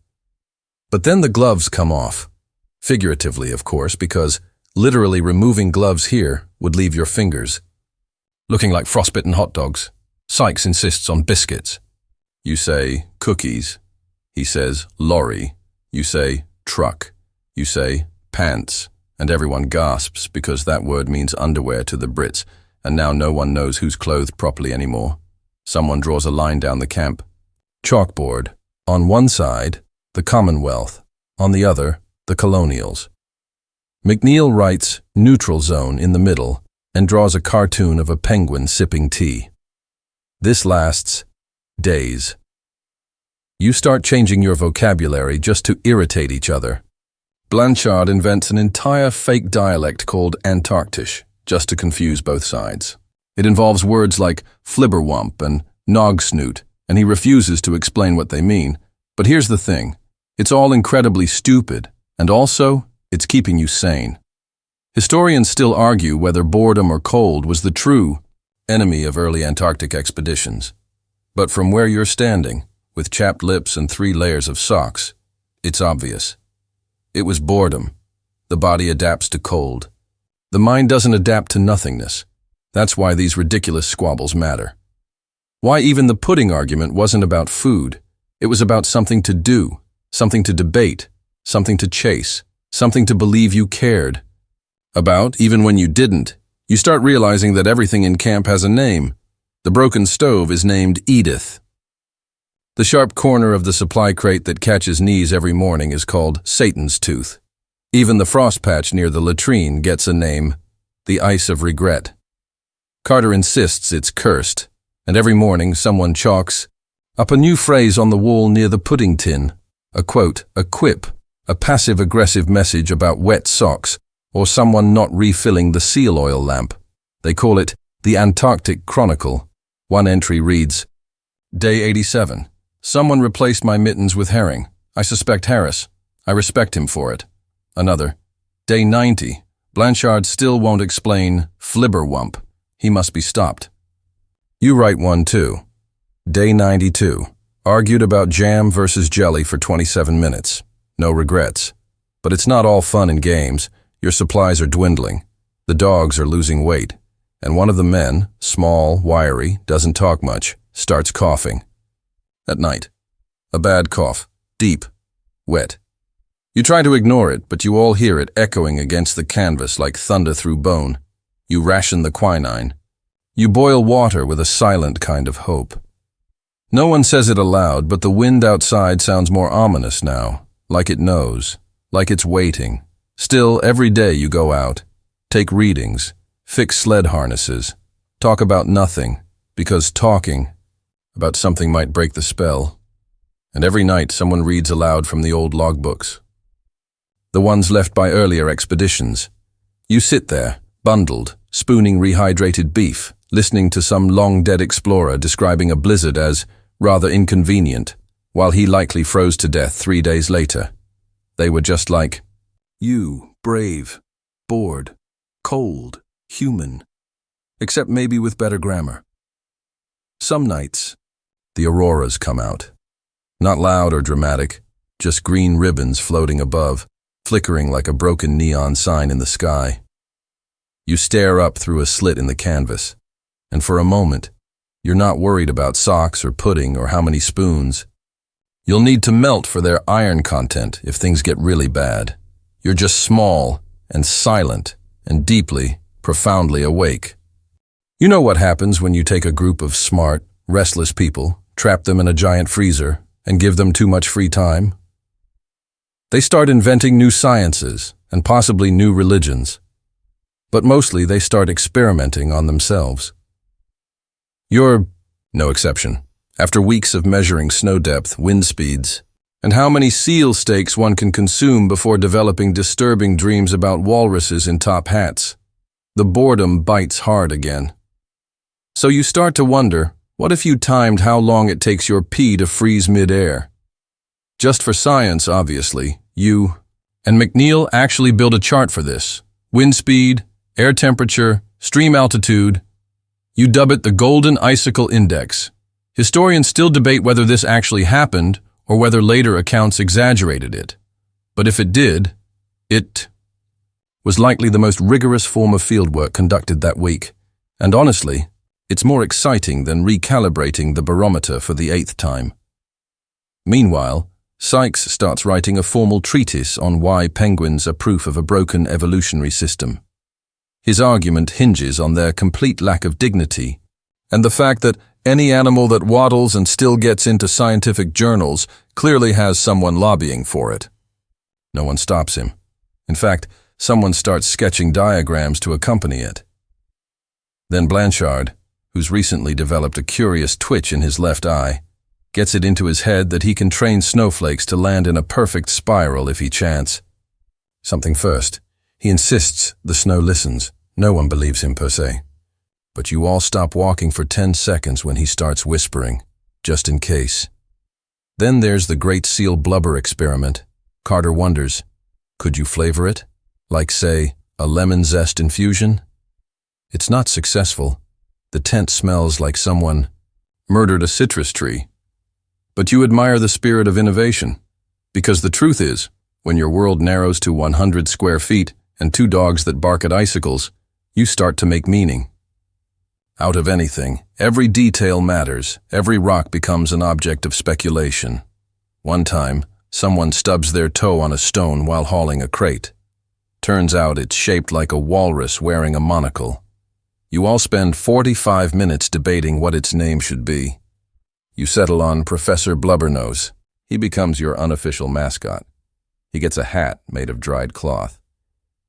But then the gloves come off. Figuratively, of course, because literally removing gloves here would leave your fingers looking like frostbitten hot dogs. Sykes insists on biscuits. You say cookies. He says lorry. You say truck. You say pants. And everyone gasps because that word means underwear to the Brits, and now no one knows who's clothed properly anymore. Someone draws a line down the camp. Chalkboard. On one side, the Commonwealth. On the other, the Colonials. McNeil writes neutral zone in the middle and draws a cartoon of a penguin sipping tea. This lasts days. You start changing your vocabulary just to irritate each other. Blanchard invents an entire fake dialect called Antarctic, just to confuse both sides. It involves words like flibberwump and nogsnoot, and he refuses to explain what they mean. But here's the thing. It's all incredibly stupid, and also, it's keeping you sane. Historians still argue whether boredom or cold was the true enemy of early Antarctic expeditions. But from where you're standing, with chapped lips and 3 layers of socks, it's obvious. It was boredom. The body adapts to cold. The mind doesn't adapt to nothingness. That's why these ridiculous squabbles matter. Why even the pudding argument wasn't about food. It was about something to do, something to debate, something to chase, something to believe you cared about, even when you didn't. You start realizing that everything in camp has a name. The broken stove is named Edith. The sharp corner of the supply crate that catches knees every morning is called Satan's tooth. Even the frost patch near the latrine gets a name, the ice of regret. Carter insists it's cursed, and every morning someone chalks up a new phrase on the wall near the pudding tin, a quote, a quip, a passive-aggressive message about wet socks, or someone not refilling the seal oil lamp. They call it the Antarctic Chronicle. One entry reads, Day 87. Someone replaced my mittens with herring. I suspect Harris. I respect him for it. Another. Day 90. Blanchard still won't explain flibberwump. He must be stopped. You write one too. Day 92. Argued about jam versus jelly for 27 minutes. No regrets. But it's not all fun and games. Your supplies are dwindling. The dogs are losing weight. And one of the men, small, wiry, doesn't talk much, starts coughing. At night. A bad cough. Deep. Wet. You try to ignore it, but you all hear it echoing against the canvas like thunder through bone. You ration the quinine. You boil water with a silent kind of hope. No one says it aloud, but the wind outside sounds more ominous now, like it knows, like it's waiting. Still, every day you go out, take readings, fix sled harnesses, talk about nothing, because talking about something might break the spell. And every night someone reads aloud from the old logbooks. The ones left by earlier expeditions. You sit there, bundled, spooning rehydrated beef, listening to some long-dead explorer describing a blizzard as rather inconvenient, while he likely froze to death 3 days later. They were just like, you, brave, bored, cold, human, except maybe with better grammar. Some nights, the auroras come out. Not loud or dramatic, just green ribbons floating above, flickering like a broken neon sign in the sky. You stare up through a slit in the canvas, and for a moment, you're not worried about socks or pudding or how many spoons. You'll need to melt for their iron content if things get really bad. You're just small and silent and deeply, profoundly awake. You know what happens when you take a group of smart, restless people, trap them in a giant freezer, and give them too much free time? They start inventing new sciences and possibly new religions. But mostly they start experimenting on themselves. You're no exception. After weeks of measuring snow depth, wind speeds, And how many seal steaks one can consume before developing disturbing dreams about walruses in top hats. The boredom bites hard again. So you start to wonder, what if you timed how long it takes your pee to freeze mid-air? Just for science, obviously, you and McNeil actually built a chart for this. Wind speed, air temperature, stream altitude. You dub it the Golden Icicle Index. Historians still debate whether this actually happened or whether later accounts exaggerated it. But if it did, it was likely the most rigorous form of fieldwork conducted that week. And honestly, it's more exciting than recalibrating the barometer for the 8th time. Meanwhile, Sykes starts writing a formal treatise on why penguins are proof of a broken evolutionary system. His argument hinges on their complete lack of dignity and the fact that any animal that waddles and still gets into scientific journals clearly has someone lobbying for it. No one stops him. In fact, someone starts sketching diagrams to accompany it. Then Blanchard, who's recently developed a curious twitch in his left eye, gets it into his head that he can train snowflakes to land in a perfect spiral if he chants. Something first. He insists the snow listens. No one believes him per se. But you all stop walking for 10 seconds when he starts whispering, just in case. Then there's the great seal blubber experiment. Carter wonders, could you flavor it? Like, say, a lemon zest infusion? It's not successful. The tent smells like someone murdered a citrus tree. But you admire the spirit of innovation. Because the truth is, when your world narrows to 100 square feet and 2 dogs that bark at icicles, you start to make meaning. Out of anything, every detail matters. Every rock becomes an object of speculation. One time, someone stubs their toe on a stone while hauling a crate. Turns out it's shaped like a walrus wearing a monocle. You all spend 45 minutes debating what its name should be. You settle on Professor Blubbernose. He becomes your unofficial mascot. He gets a hat made of dried cloth.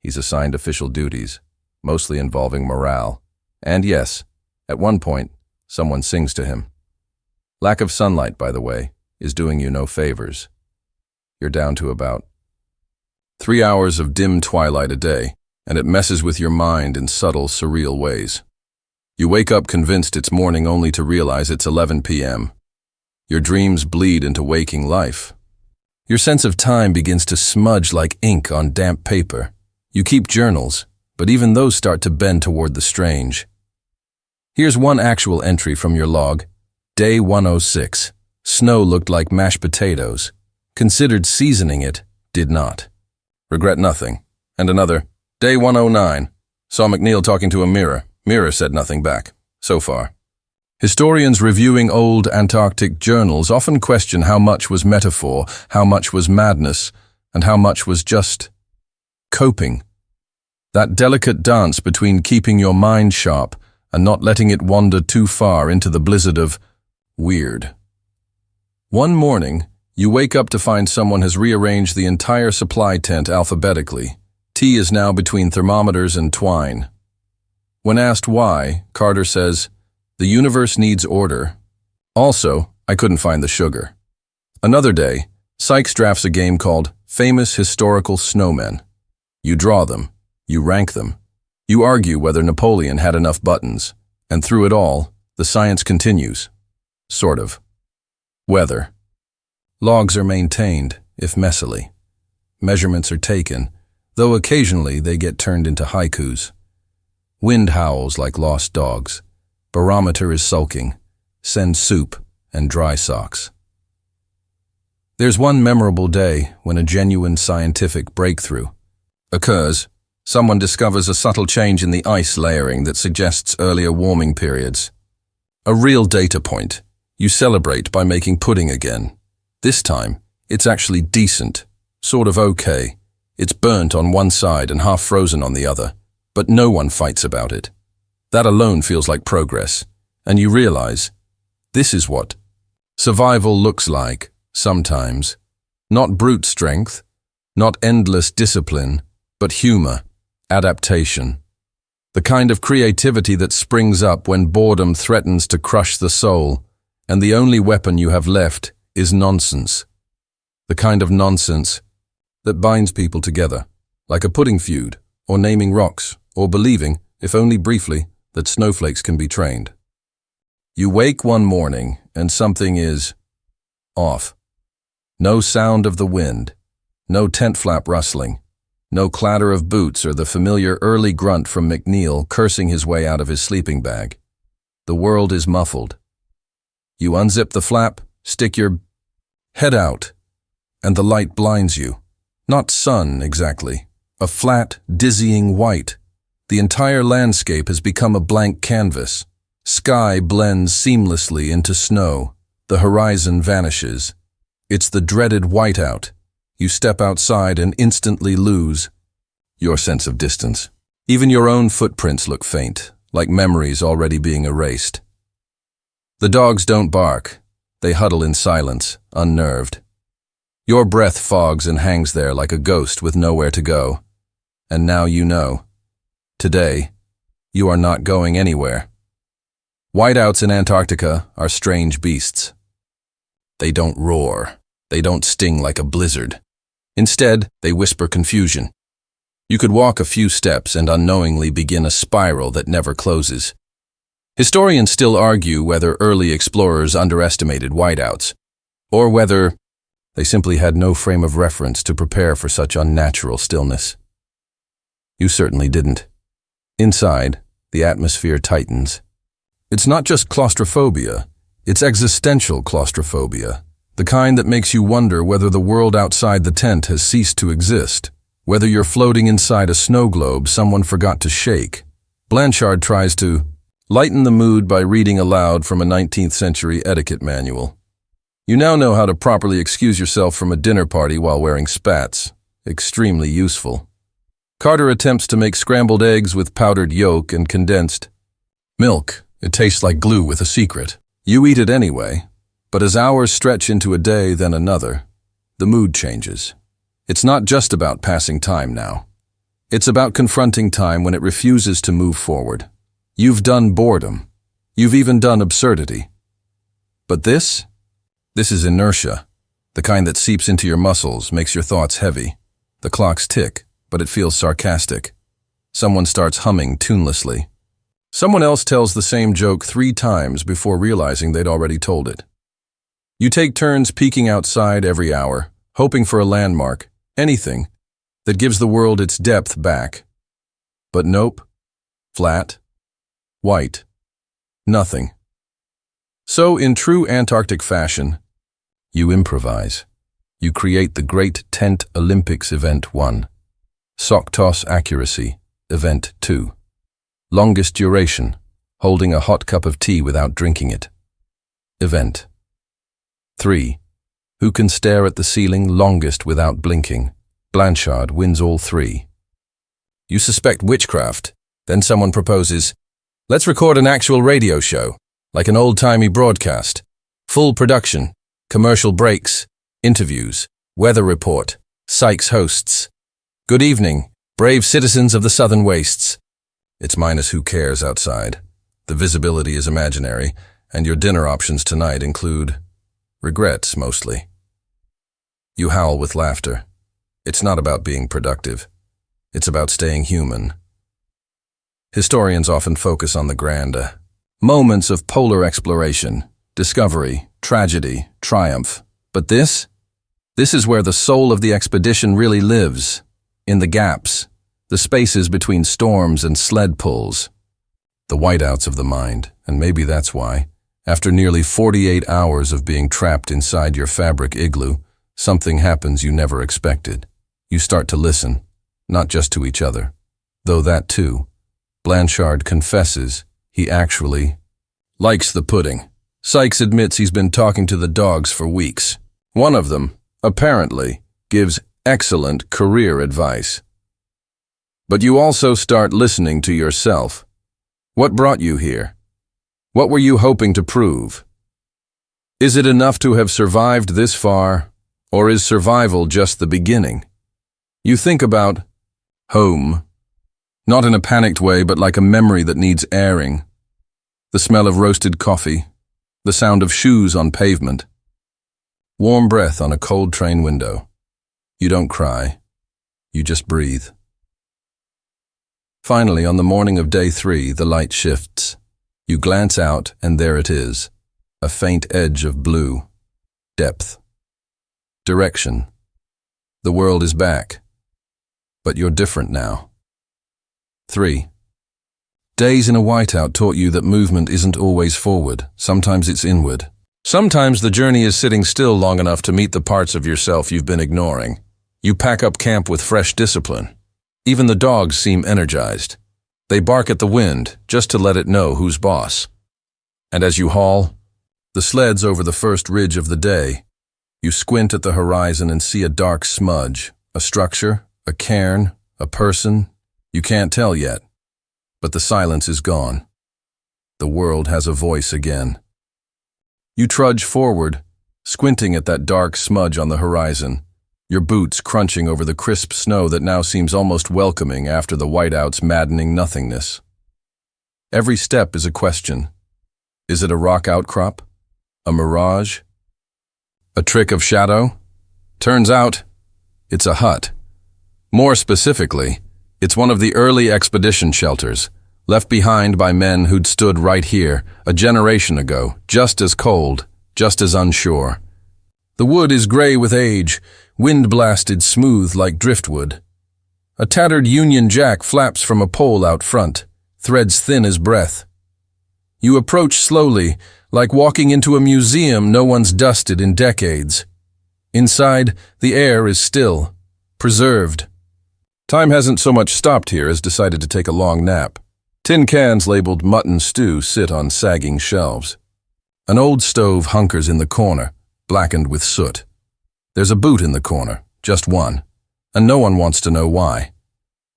He's assigned official duties, mostly involving morale. And yes, at one point, someone sings to him. Lack of sunlight, by the way, is doing you no favors. You're down to about 3 hours of dim twilight a day, and it messes with your mind in subtle, surreal ways. You wake up convinced it's morning only to realize it's 11 p.m. Your dreams bleed into waking life. Your sense of time begins to smudge like ink on damp paper. You keep journals, but even those start to bend toward the strange. Here's one actual entry from your log. Day 106. Snow looked like mashed potatoes. Considered seasoning it, did not. Regret nothing. And another. Day 109. Saw McNeil talking to a mirror. Mirror said nothing back. So far. Historians reviewing old Antarctic journals often question how much was metaphor, how much was madness, and how much was just coping. That delicate dance between keeping your mind sharp and not letting it wander too far into the blizzard of weird. One morning, you wake up to find someone has rearranged the entire supply tent alphabetically. Tea is now between thermometers and twine. When asked why, Carter says, "The universe needs order. Also, I couldn't find the sugar." Another day, Sykes drafts a game called Famous Historical Snowmen. You draw them, you rank them, you argue whether Napoleon had enough buttons, and through it all, the science continues. Sort of. Weather. Logs are maintained, if messily. Measurements are taken, though occasionally they get turned into haikus. Wind howls like lost dogs. Barometer is sulking. Send soup and dry socks. There's one memorable day when a genuine scientific breakthrough occurs. Someone discovers a subtle change in the ice layering that suggests earlier warming periods. A real data point. You celebrate by making pudding again. This time, it's actually decent, sort of okay. It's burnt on one side and half frozen on the other, but no one fights about it. That alone feels like progress, and you realize, this is what survival looks like, sometimes. Not brute strength, not endless discipline, but humor, adaptation. The kind of creativity that springs up when boredom threatens to crush the soul, and the only weapon you have left is nonsense. The kind of nonsense that binds people together, like a pudding feud, or naming rocks, or believing, if only briefly, that snowflakes can be trained. You wake one morning and something is off. No sound of the wind, no tent flap rustling, no clatter of boots or the familiar early grunt from McNeil cursing his way out of his sleeping bag. The world is muffled. You unzip the flap, stick your head out, and the light blinds you. Not sun, exactly. A flat, dizzying white. The entire landscape has become a blank canvas. Sky blends seamlessly into snow. The horizon vanishes. It's the dreaded whiteout. You step outside and instantly lose your sense of distance. Even your own footprints look faint, like memories already being erased. The dogs don't bark. They huddle in silence, unnerved. Your breath fogs and hangs there like a ghost with nowhere to go. And now you know. Today, you are not going anywhere. Whiteouts in Antarctica are strange beasts. They don't roar. They don't sting like a blizzard. Instead, they whisper confusion. You could walk a few steps and unknowingly begin a spiral that never closes. Historians still argue whether early explorers underestimated whiteouts, or whether they simply had no frame of reference to prepare for such unnatural stillness. You certainly didn't. Inside, the atmosphere tightens. It's not just claustrophobia, it's existential claustrophobia, the kind that makes you wonder whether the world outside the tent has ceased to exist, whether you're floating inside a snow globe someone forgot to shake. Blanchard tries to lighten the mood by reading aloud from a 19th century etiquette manual. You now know how to properly excuse yourself from a dinner party while wearing spats. Extremely useful. Carter attempts to make scrambled eggs with powdered yolk and condensed milk. It tastes like glue with a secret. You eat it anyway, but as hours stretch into a day, then another, the mood changes. It's not just about passing time now. It's about confronting time when it refuses to move forward. You've done boredom. You've even done absurdity. But this is inertia, the kind that seeps into your muscles, makes your thoughts heavy. The clocks tick, but it feels sarcastic. Someone starts humming tunelessly. Someone else tells the same joke 3 times before realizing they'd already told it. You take turns peeking outside every hour, hoping for a landmark, anything, that gives the world its depth back. But nope. Flat. White. Nothing. So, in true Antarctic fashion, you improvise. You create the Great Tent Olympics Event 1. Sock toss accuracy, Event 2. Longest duration, holding a hot cup of tea without drinking it. Event 3. Who can stare at the ceiling longest without blinking? Blanchard wins all 3. You suspect witchcraft, then someone proposes, let's record an actual radio show, like an old-timey broadcast. Full production, commercial breaks, interviews, weather report, Sykes hosts. Good evening, brave citizens of the southern wastes. It's minus who cares outside. The visibility is imaginary, and your dinner options tonight include regrets, mostly. You howl with laughter. It's not about being productive. It's about staying human. Historians often focus on the grand moments of polar exploration, discovery, tragedy, triumph. But this is where the soul of the expedition really lives, in the gaps, the spaces between storms and sled pulls, the whiteouts of the mind. And maybe that's why, after nearly 48 hours of being trapped inside your fabric igloo, something happens you never expected. You start to listen, not just to each other, though that too. Blanchard confesses he actually likes the pudding. Sykes admits he's been talking to the dogs for weeks. One of them, apparently, gives excellent career advice. But you also start listening to yourself. What brought you here? What were you hoping to prove? Is it enough to have survived this far, or is survival just the beginning? You think about home, not in a panicked way, but like a memory that needs airing. The smell of roasted coffee, the sound of shoes on pavement. Warm breath on a cold train window. You don't cry. You just breathe. Finally, on the morning of day 3, the light shifts. You glance out, and there it is. A faint edge of blue. Depth. Direction. The world is back. But you're different now. 3. Days in a whiteout taught you that movement isn't always forward. Sometimes it's inward. Sometimes the journey is sitting still long enough to meet the parts of yourself you've been ignoring. You pack up camp with fresh discipline. Even the dogs seem energized. They bark at the wind just to let it know who's boss. And as you haul the sleds over the first ridge of the day, you squint at the horizon and see a dark smudge, a structure, a cairn, a person. You can't tell yet, but the silence is gone. The world has a voice again. You trudge forward, squinting at that dark smudge on the horizon, your boots crunching over the crisp snow that now seems almost welcoming after the whiteout's maddening nothingness. Every step is a question. Is it a rock outcrop? A mirage? A trick of shadow? Turns out, it's a hut. More specifically, it's one of the early expedition shelters, left behind by men who'd stood right here a generation ago, just as cold, just as unsure. The wood is gray with age, wind-blasted smooth like driftwood. A tattered Union Jack flaps from a pole out front, threads thin as breath. You approach slowly, like walking into a museum no one's dusted in decades. Inside, the air is still, preserved. Time hasn't so much stopped here as decided to take a long nap. Tin cans labeled mutton stew sit on sagging shelves. An old stove hunkers in the corner, blackened with soot. There's a boot in the corner, just one, and no one wants to know why.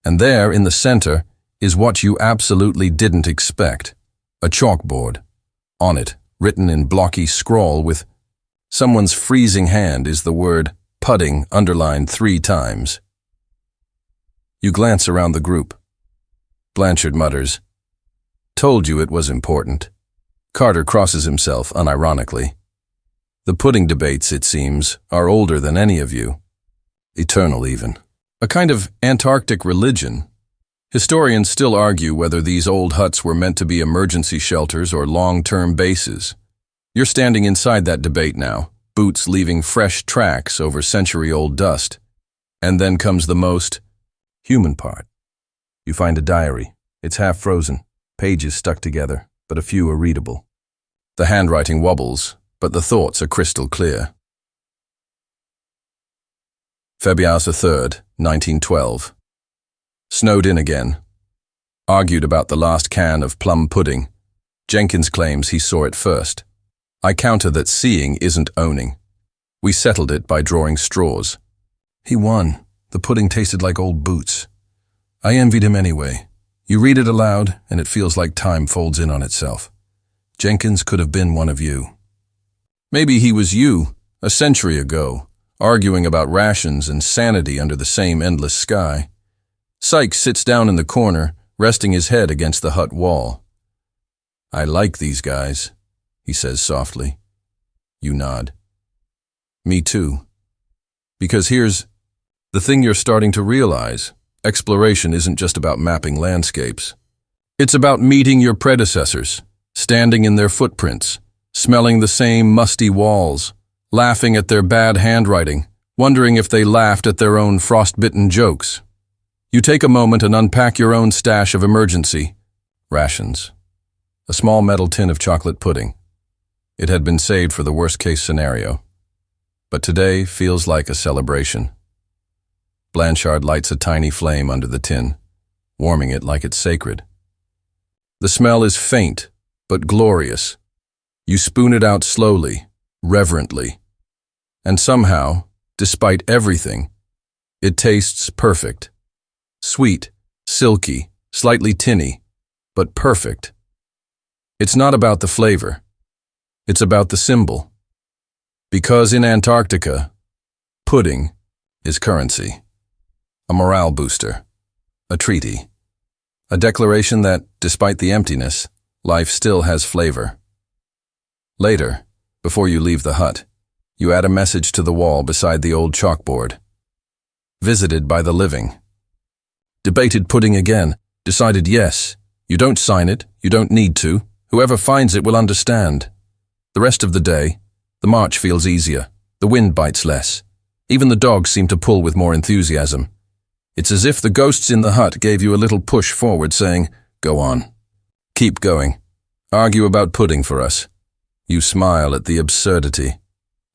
And there, in the center, is what you absolutely didn't expect. A chalkboard. On it, written in blocky scrawl with someone's freezing hand, is the word pudding underlined 3 times. You glance around the group. Blanchard mutters, "Told you it was important." Carter crosses himself unironically. The pudding debates, it seems, are older than any of you. Eternal, even. A kind of Antarctic religion. Historians still argue whether these old huts were meant to be emergency shelters or long-term bases. You're standing inside that debate now, boots leaving fresh tracks over century-old dust. And then comes the most human part. You find a diary. It's half frozen, pages stuck together, but a few are readable. The handwriting wobbles, but the thoughts are crystal clear. February 3rd, 1912. Snowed in again. Argued about the last can of plum pudding. Jenkins claims he saw it first. I counter that seeing isn't owning. We settled it by drawing straws. He won. The pudding tasted like old boots. I envied him anyway. You read it aloud, and it feels like time folds in on itself. Jenkins could have been one of you. Maybe he was you, a century ago, arguing about rations and sanity under the same endless sky. Sykes sits down in the corner, resting his head against the hut wall. "I like these guys," he says softly. You nod. Me too. Because here's the thing you're starting to realize. Exploration isn't just about mapping landscapes. It's about meeting your predecessors, standing in their footprints, smelling the same musty walls, laughing at their bad handwriting, wondering if they laughed at their own frost-bitten jokes. You take a moment and unpack your own stash of emergency rations. A small metal tin of chocolate pudding. It had been saved for the worst-case scenario. But today feels like a celebration. Blanchard lights a tiny flame under the tin, warming it like it's sacred. The smell is faint, but glorious. You spoon it out slowly, reverently. And somehow, despite everything, it tastes perfect. Sweet, silky, slightly tinny, but perfect. It's not about the flavor. It's about the symbol. Because in Antarctica, pudding is currency. A morale booster. A treaty. A declaration that, despite the emptiness, life still has flavor. Later, before you leave the hut, You add a message to the wall beside the old chalkboard. Visited by the living. Debated pudding again. Decided yes. You don't sign it. You don't need to. Whoever finds it will understand. The rest of the day, the march feels easier. The wind bites less. Even the dogs seem to pull with more enthusiasm. It's as if the ghosts in the hut gave you a little push forward saying, go on. Keep going. Argue about pudding for us. You smile at the absurdity,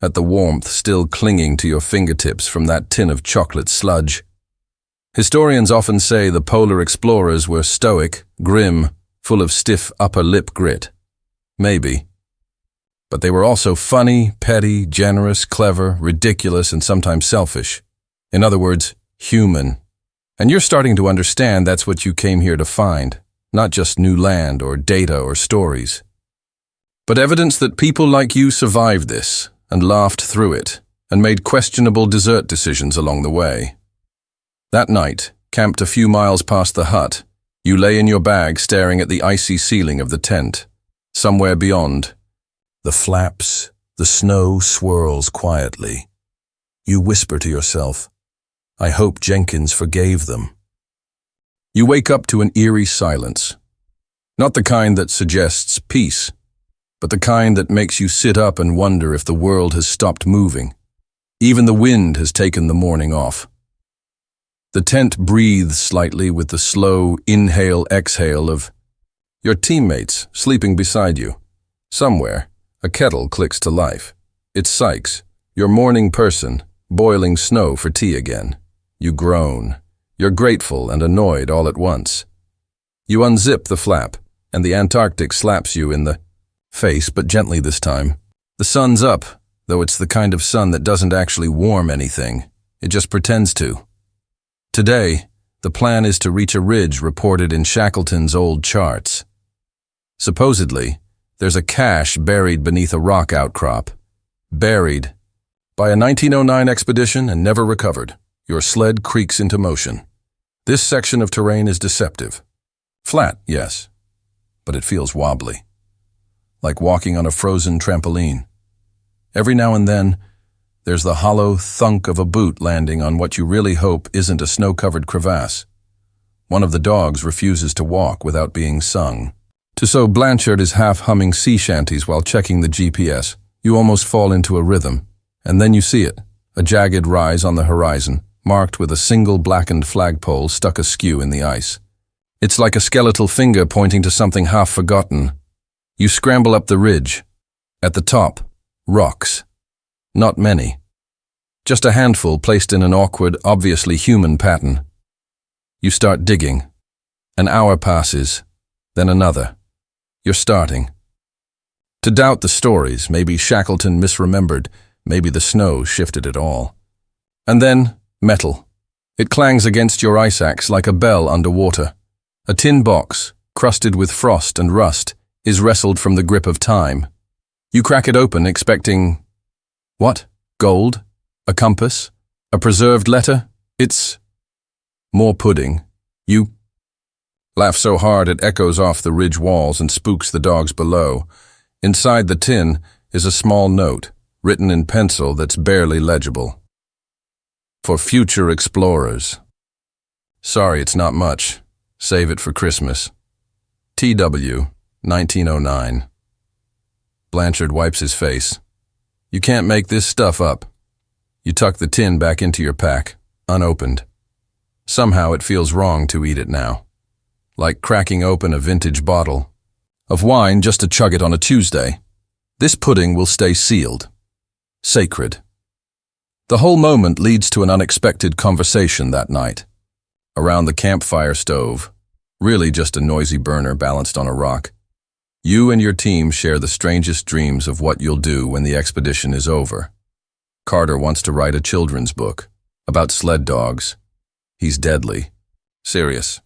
at the warmth still clinging to your fingertips from that tin of chocolate sludge. Historians often say the polar explorers were stoic, grim, full of stiff upper lip grit. Maybe. But they were also funny, petty, generous, clever, ridiculous, and sometimes selfish. In other words, human. And you're starting to understand that's what you came here to find, not just new land or data or stories. But evidence that people like you survived this and laughed through it and made questionable dessert decisions along the way. That night, camped a few miles past the hut, you lay in your bag staring at the icy ceiling of the tent. Somewhere beyond, the flaps, the snow swirls quietly. You whisper to yourself, I hope Jenkins forgave them. You wake up to an eerie silence. Not the kind that suggests peace, but the kind that makes you sit up and wonder if the world has stopped moving. Even the wind has taken the morning off. The tent breathes slightly with the slow inhale-exhale of your teammates sleeping beside you. Somewhere, a kettle clicks to life. It's Sykes, your morning person, boiling snow for tea again. You groan. You're grateful and annoyed all at once. You unzip the flap, and the Antarctic slaps you in the face, but gently this time. The sun's up, though it's the kind of sun that doesn't actually warm anything. It just pretends to. Today, the plan is to reach a ridge reported in Shackleton's old charts. Supposedly, there's a cache buried beneath a rock outcrop. Buried by a 1909 expedition and never recovered. Your sled creaks into motion. This section of terrain is deceptive. Flat, yes, but it feels wobbly. Like walking on a frozen trampoline. Every now and then, there's the hollow thunk of a boot landing on what you really hope isn't a snow-covered crevasse. One of the dogs refuses to walk without being sung. So Blanchard is half-humming sea shanties while checking the GPS. You almost fall into a rhythm, and then you see it, a jagged rise on the horizon, marked with a single blackened flagpole stuck askew in the ice. It's like a skeletal finger pointing to something half-forgotten. You scramble up the ridge. At the top, rocks. Not many. Just a handful placed in an awkward, obviously human pattern. You start digging. An hour passes, then another. You're starting. To doubt the stories, maybe Shackleton misremembered, maybe the snow shifted it all. And then, metal. It clangs against your ice axe like a bell underwater. A tin box, crusted with frost and rust, is wrestled from the grip of time. You crack it open, expecting... What? Gold? A compass? A preserved letter? It's... more pudding. You laugh so hard it echoes off the ridge walls and spooks the dogs below. Inside the tin is a small note, written in pencil that's barely legible. For future explorers. Sorry, it's not much. Save it for Christmas. T.W., 1909. Blanchard wipes his face. You can't make this stuff up. You tuck the tin back into your pack, unopened. Somehow it feels wrong to eat it now. Like cracking open a vintage bottle of wine just to chug it on a Tuesday. This pudding will stay sealed. Sacred. The whole moment leads to an unexpected conversation that night. Around the campfire stove, really just a noisy burner balanced on a rock. You and your team share the strangest dreams of what you'll do when the expedition is over. Carter wants to write a children's book about sled dogs. He's deadly. Serious.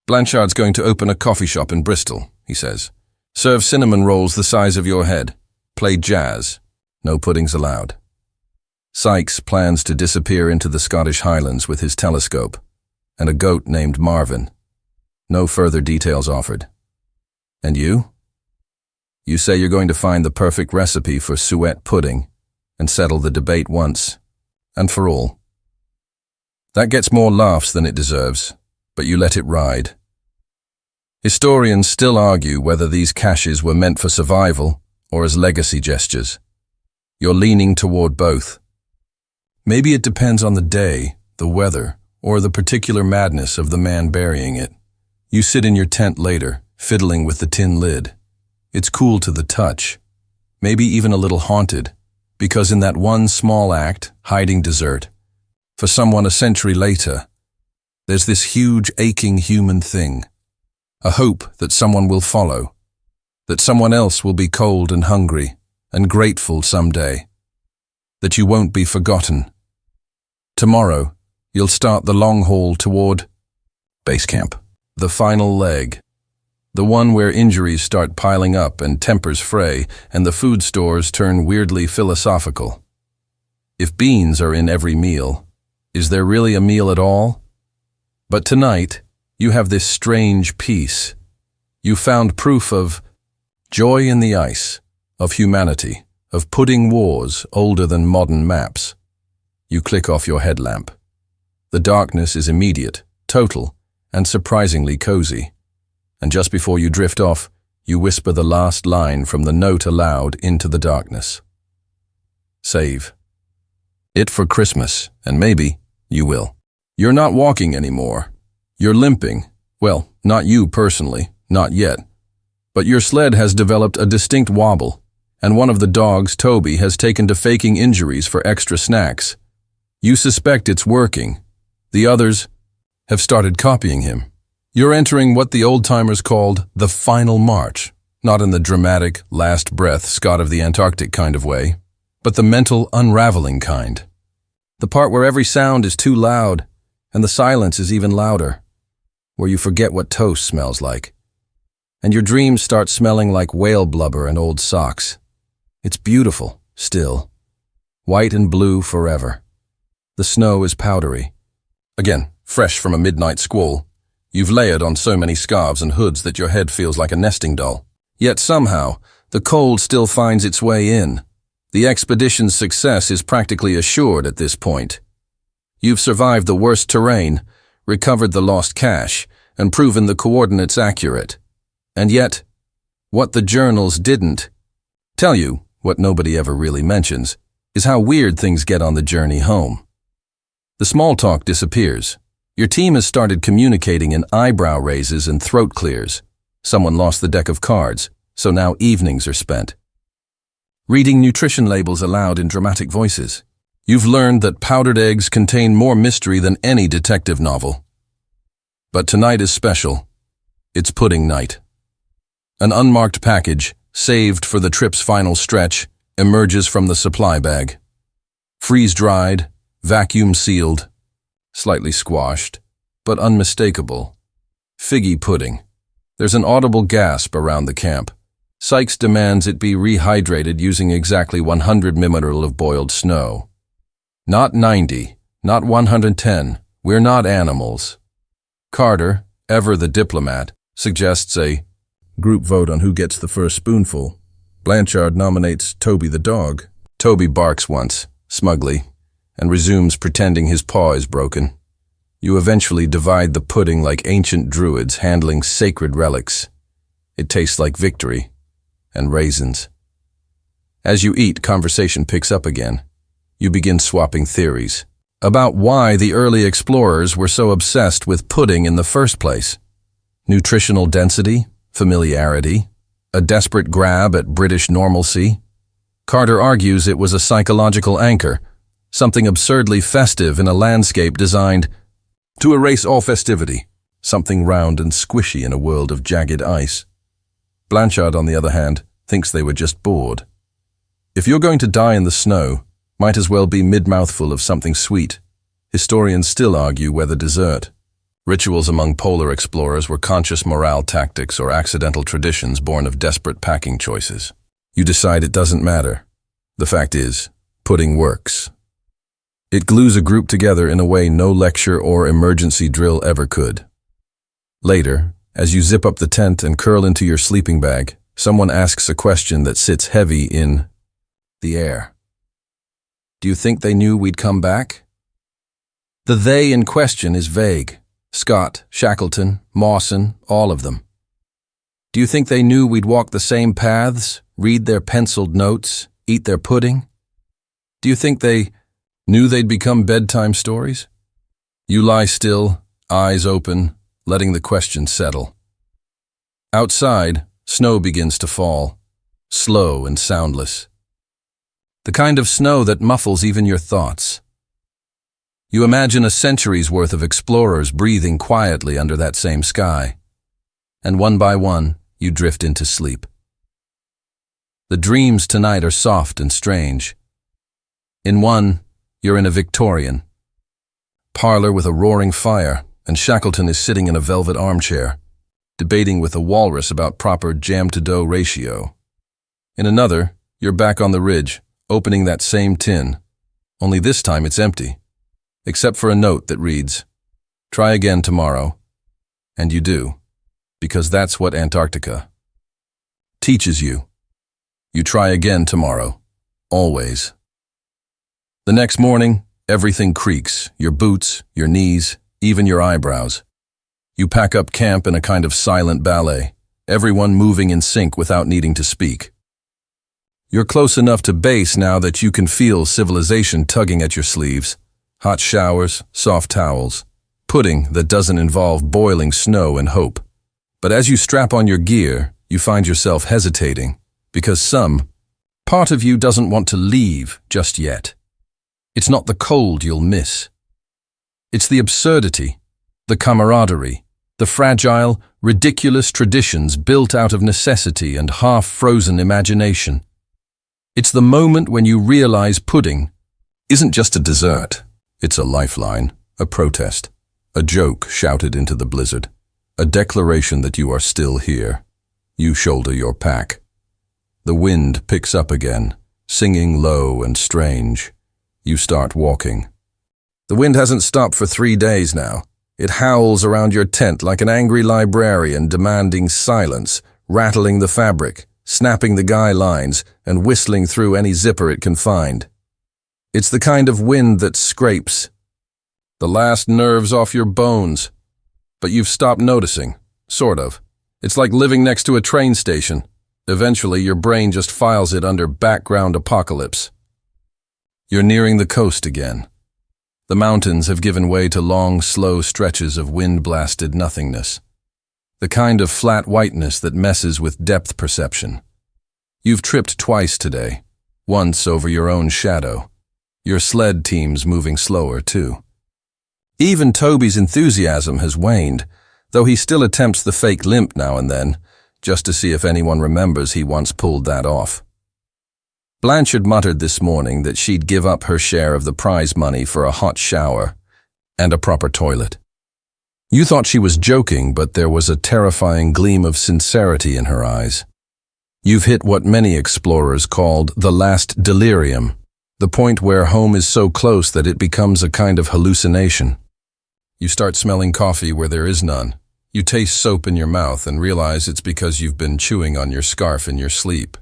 Blanchard's going to open a coffee shop in Bristol, he says. Serve cinnamon rolls the size of your head. Play jazz. No puddings allowed. Sykes plans to disappear into the Scottish Highlands with his telescope and a goat named Marvin. No further details offered. And you? You say you're going to find the perfect recipe for suet pudding and settle the debate once and for all. That gets more laughs than it deserves, but you let it ride. Historians still argue whether these caches were meant for survival or as legacy gestures. You're leaning toward both. Maybe it depends on the day, the weather, or the particular madness of the man burying it. You sit in your tent later, fiddling with the tin lid. It's cool to the touch, maybe even a little haunted, because in that one small act, hiding dessert, for someone a century later, there's this huge, aching human thing, a hope that someone will follow, that someone else will be cold and hungry and grateful someday, that you won't be forgotten. Tomorrow, you'll start the long haul toward base camp, the final leg, the one where injuries start piling up and tempers fray and the food stores turn weirdly philosophical. If beans are in every meal, is there really a meal at all? But tonight, you have this strange peace. You found proof of joy in the ice, of humanity, of pudding wars older than modern maps. You click off your headlamp. The darkness is immediate, total, and surprisingly cozy. And just before you drift off, you whisper the last line from the note aloud into the darkness. Save it for Christmas, and maybe you will. You're not walking anymore. You're limping. Well, not you personally, not yet. But your sled has developed a distinct wobble, and one of the dogs, Toby, has taken to faking injuries for extra snacks. You suspect it's working. The others have started copying him. You're entering what the old-timers called the final march, not in the dramatic, last breath Scott of the Antarctic kind of way, but the mental unraveling kind. The part where every sound is too loud, and the silence is even louder, where you forget what toast smells like, and your dreams start smelling like whale blubber and old socks. It's beautiful, still. White and blue forever. The snow is powdery. Again, fresh from a midnight squall. You've layered on so many scarves and hoods that your head feels like a nesting doll. Yet somehow, the cold still finds its way in. The expedition's success is practically assured at this point. You've survived the worst terrain, recovered the lost cache, and proven the coordinates accurate. And yet, what the journals didn't tell you, what nobody ever really mentions, is how weird things get on the journey home. The small talk disappears. Your team has started communicating in eyebrow raises and throat clears. Someone lost the deck of cards, so now evenings are spent reading nutrition labels aloud in dramatic voices. You've learned that powdered eggs contain more mystery than any detective novel. But tonight is special. It's pudding night. An unmarked package, saved for the trip's final stretch, emerges from the supply bag. Freeze-dried, vacuum-sealed, slightly squashed, but unmistakable. Figgy pudding. There's an audible gasp around the camp. Sykes demands it be rehydrated using exactly 100 milliliters of boiled snow. Not 90, not 110. We're not animals. Carter, ever the diplomat, suggests a group vote on who gets the first spoonful. Blanchard nominates Toby the dog. Toby barks once, smugly, and resumes pretending his paw is broken. You eventually divide the pudding like ancient druids handling sacred relics. It tastes like victory and raisins. As you eat, conversation picks up again. You begin swapping theories about why the early explorers were so obsessed with pudding in the first place. Nutritional density, familiarity, a desperate grab at British normalcy. Carter argues it was a psychological anchor, something absurdly festive in a landscape designed to erase all festivity, something round and squishy in a world of jagged ice. Blanchard, on the other hand, thinks they were just bored. If you're going to die in the snow, might as well be mid-mouthful of something sweet. Historians still argue whether dessert. Rituals among polar explorers were conscious morale tactics or accidental traditions born of desperate packing choices. You decide it doesn't matter. The fact is, pudding works. It glues a group together in a way no lecture or emergency drill ever could. Later, as you zip up the tent and curl into your sleeping bag, someone asks a question that sits heavy in the air. Do you think they knew we'd come back? The they in question is vague. Scott, Shackleton, Mawson, all of them. Do you think they knew we'd walk the same paths, read their penciled notes, eat their pudding? Do you think they knew they'd become bedtime stories? You lie still, eyes open, letting the question settle. Outside, snow begins to fall, slow and soundless. The kind of snow that muffles even your thoughts. You imagine a century's worth of explorers breathing quietly under that same sky, and one by one, you drift into sleep. The dreams tonight are soft and strange. In one, you're in a Victorian parlor with a roaring fire, and Shackleton is sitting in a velvet armchair, debating with a walrus about proper jam-to-dough ratio. In another, you're back on the ridge, opening that same tin, only this time it's empty, except for a note that reads, "Try again tomorrow." And you do, because that's what Antarctica teaches you. You try again tomorrow, always. The next morning, everything creaks, your boots, your knees, even your eyebrows. You pack up camp in a kind of silent ballet, everyone moving in sync without needing to speak. You're close enough to base now that you can feel civilization tugging at your sleeves. Hot showers, soft towels, pudding that doesn't involve boiling snow and hope. But as you strap on your gear, you find yourself hesitating, because some part of you doesn't want to leave just yet. It's not the cold you'll miss. It's the absurdity, the camaraderie, the fragile, ridiculous traditions built out of necessity and half-frozen imagination. It's the moment when you realize pudding isn't just a dessert. It's a lifeline, a protest, a joke shouted into the blizzard, a declaration that you are still here. You shoulder your pack. The wind picks up again, singing low and strange. You start walking. The wind hasn't stopped for 3 days now. It howls around your tent like an angry librarian demanding silence, rattling the fabric, snapping the guy lines, and whistling through any zipper it can find. It's the kind of wind that scrapes the last nerves off your bones. But you've stopped noticing, sort of. It's like living next to a train station. Eventually, your brain just files it under background apocalypse. You're nearing the coast again. The mountains have given way to long, slow stretches of wind-blasted nothingness. The kind of flat whiteness that messes with depth perception. You've tripped twice today, once over your own shadow. Your sled team's moving slower, too. Even Toby's enthusiasm has waned, though he still attempts the fake limp now and then, just to see if anyone remembers he once pulled that off. Blanchard muttered this morning that she'd give up her share of the prize money for a hot shower and a proper toilet. You thought she was joking, but there was a terrifying gleam of sincerity in her eyes. You've hit what many explorers called the last delirium, the point where home is so close that it becomes a kind of hallucination. You start smelling coffee where there is none. You taste soap in your mouth and realize it's because you've been chewing on your scarf in your sleep.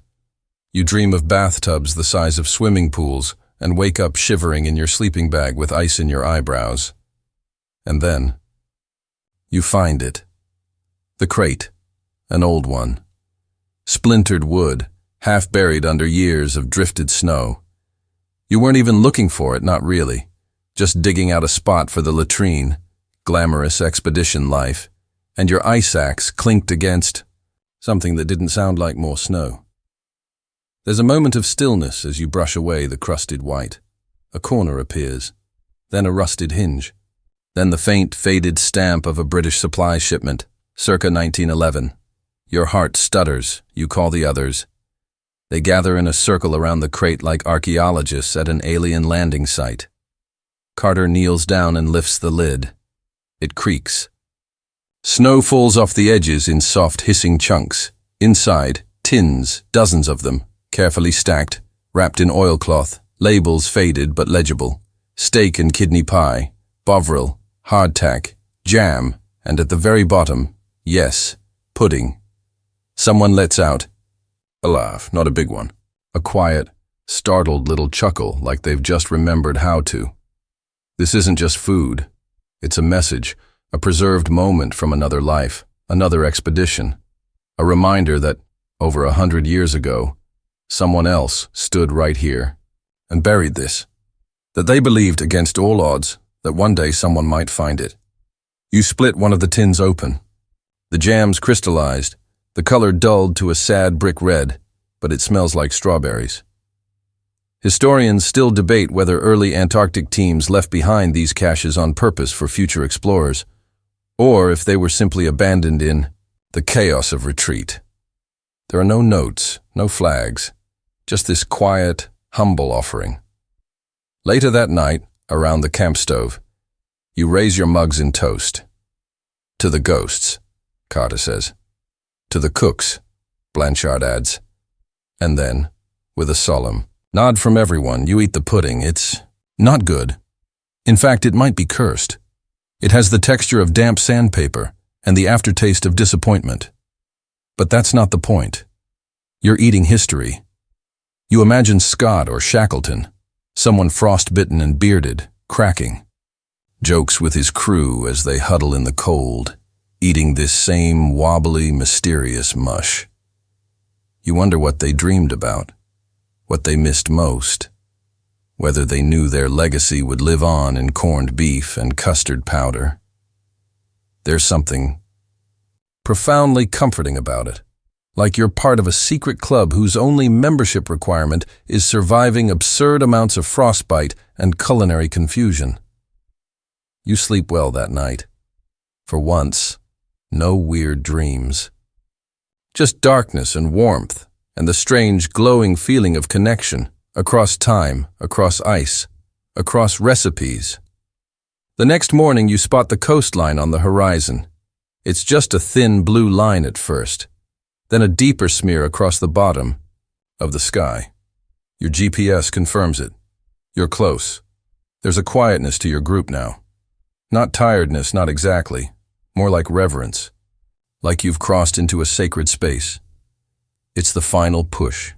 You dream of bathtubs the size of swimming pools and wake up shivering in your sleeping bag with ice in your eyebrows. And then, you find it. The crate, an old one. Splintered wood, half buried under years of drifted snow. You weren't even looking for it, not really. Just digging out a spot for the latrine, glamorous expedition life, and your ice axe clinked against something that didn't sound like more snow. There's a moment of stillness as you brush away the crusted white. A corner appears, then a rusted hinge, then the faint, faded stamp of a British supply shipment, circa 1911. Your heart stutters, you call the others. They gather in a circle around the crate like archaeologists at an alien landing site. Carter kneels down and lifts the lid. It creaks. Snow falls off the edges in soft, hissing chunks. Inside, tins, dozens of them, carefully stacked, wrapped in oilcloth, labels faded but legible. Steak and kidney pie, bovril, hardtack, jam, and at the very bottom, yes, pudding. Someone lets out a laugh, not a big one. A quiet, startled little chuckle like they've just remembered how to. This isn't just food. It's a message, a preserved moment from another life, another expedition, a reminder that, over 100 years ago, someone else stood right here and buried this, that they believed against all odds that one day someone might find it. You split one of the tins open. The jams crystallized, the color dulled to a sad brick red, but it smells like strawberries. Historians still debate whether early Antarctic teams left behind these caches on purpose for future explorers, or if they were simply abandoned in the chaos of retreat. There are no notes, no flags, just this quiet, humble offering. Later that night, around the camp stove, you raise your mugs in toast. To the ghosts, Carter says. To the cooks, Blanchard adds. And then, with a solemn nod from everyone, you eat the pudding. It's not good. In fact, it might be cursed. It has the texture of damp sandpaper and the aftertaste of disappointment. But that's not the point. You're eating history. You imagine Scott or Shackleton, someone frostbitten and bearded, cracking. Jokes with his crew as they huddle in the cold, eating this same wobbly, mysterious mush. You wonder what they dreamed about, what they missed most, whether they knew their legacy would live on in corned beef and custard powder. There's something profoundly comforting about it, like you're part of a secret club whose only membership requirement is surviving absurd amounts of frostbite and culinary confusion. You sleep well that night. For once, no weird dreams. Just darkness and warmth, and the strange glowing feeling of connection across time, across ice, across recipes. The next morning you spot the coastline on the horizon. It's just a thin blue line at first, then a deeper smear across the bottom of the sky. Your GPS confirms it. You're close. There's a quietness to your group now. Not tiredness, not exactly. More like reverence. Like you've crossed into a sacred space. It's the final push.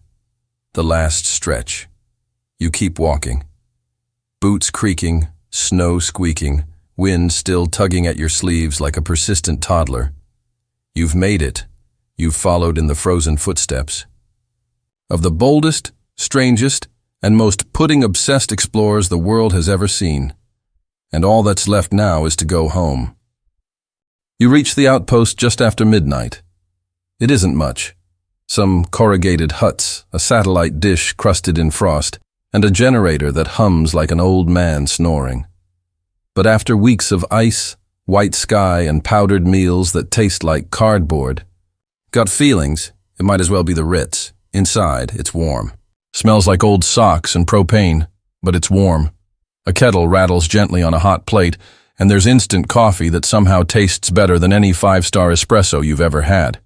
The last stretch. You keep walking. Boots creaking, snow squeaking, wind still tugging at your sleeves like a persistent toddler. You've made it. You've followed in the frozen footsteps of the boldest, strangest, and most pudding-obsessed explorers the world has ever seen. And all that's left now is to go home. You reach the outpost just after midnight. It isn't much. Some corrugated huts, a satellite dish crusted in frost, and a generator that hums like an old man snoring. But after weeks of ice, white sky, and powdered meals that taste like cardboard, gut feelings, it might as well be the Ritz. Inside, it's warm. Smells like old socks and propane, but it's warm. A kettle rattles gently on a hot plate, and there's instant coffee that somehow tastes better than any 5-star espresso you've ever had.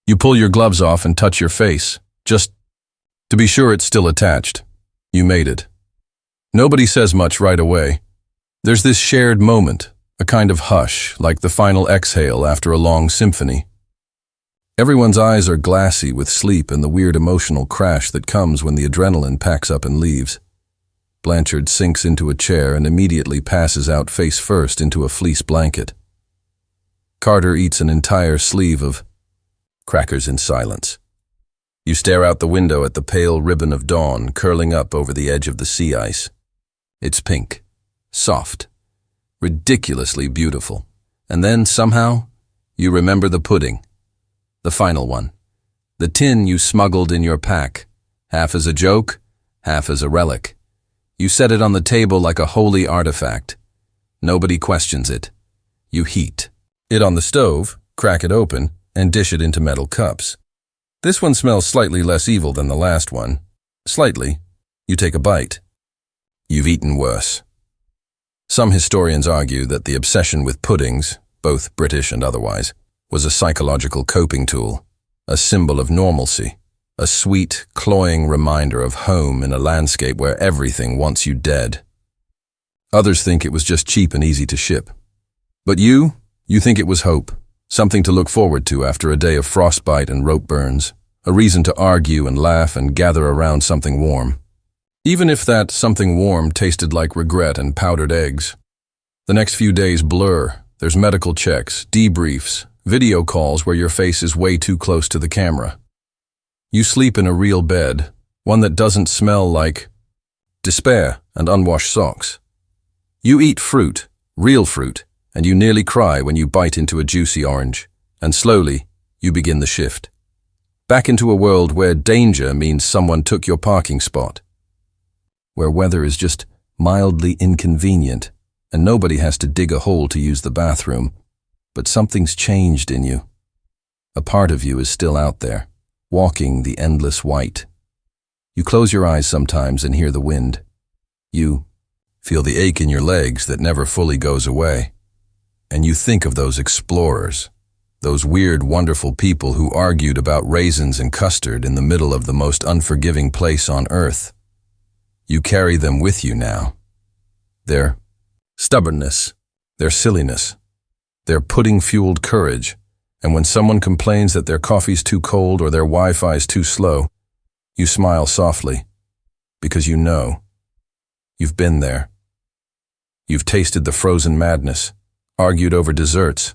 You pull your gloves off and touch your face, just to be sure it's still attached. You made it. Nobody says much right away. There's this shared moment, a kind of hush, like the final exhale after a long symphony. Everyone's eyes are glassy with sleep and the weird emotional crash that comes when the adrenaline packs up and leaves. Blanchard sinks into a chair and immediately passes out face first into a fleece blanket. Carter eats an entire sleeve of crackers in silence. You stare out the window at the pale ribbon of dawn curling up over the edge of the sea ice. It's pink, soft, ridiculously beautiful. And then, somehow, you remember the pudding. The final one. The tin you smuggled in your pack, half as a joke, half as a relic. You set it on the table like a holy artifact. Nobody questions it. You heat it on the stove, crack it open, and dish it into metal cups. This one smells slightly less evil than the last one. Slightly. You take a bite. You've eaten worse. Some historians argue that the obsession with puddings, both British and otherwise, was a psychological coping tool, a symbol of normalcy, a sweet, cloying reminder of home in a landscape where everything wants you dead. Others think it was just cheap and easy to ship. But you think it was hope, something to look forward to after a day of frostbite and rope burns, a reason to argue and laugh and gather around something warm. Even if that something warm tasted like regret and powdered eggs. The next few days blur. There's medical checks, debriefs, video calls where your face is way too close to the camera. You sleep in a real bed, one that doesn't smell like despair and unwashed socks. You eat fruit, real fruit, and you nearly cry when you bite into a juicy orange, and slowly, you begin the shift. Back into a world where danger means someone took your parking spot. Where weather is just mildly inconvenient, and nobody has to dig a hole to use the bathroom, but something's changed in you. A part of you is still out there, walking the endless white. You close your eyes sometimes and hear the wind. You feel the ache in your legs that never fully goes away. And you think of those explorers, those weird, wonderful people who argued about raisins and custard in the middle of the most unforgiving place on earth. You carry them with you now. Their stubbornness, their silliness, their pudding-fueled courage, and when someone complains that their coffee's too cold or their Wi-Fi's too slow, you smile softly, because you know. You've been there. You've tasted the frozen madness, argued over desserts,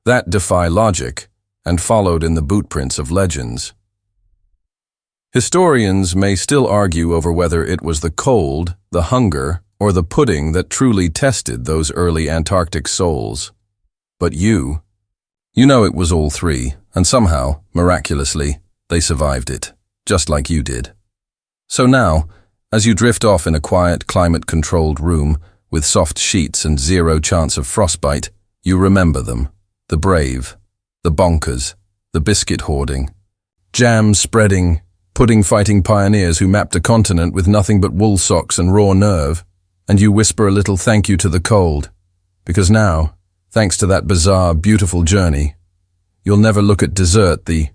that defy logic, and followed in the bootprints of legends. Historians may still argue over whether it was the cold, the hunger, or the pudding that truly tested those early Antarctic souls. But you know it was all three, and somehow, miraculously, they survived it, just like you did. So now, as you drift off in a quiet, climate-controlled room with soft sheets and zero chance of frostbite, you remember them. The brave, the bonkers, the biscuit-hoarding, jam-spreading, pudding-fighting pioneers who mapped a continent with nothing but wool socks and raw nerve, and you whisper a little thank you to the cold, because now, thanks to that bizarre, beautiful journey, you'll never look at dessert the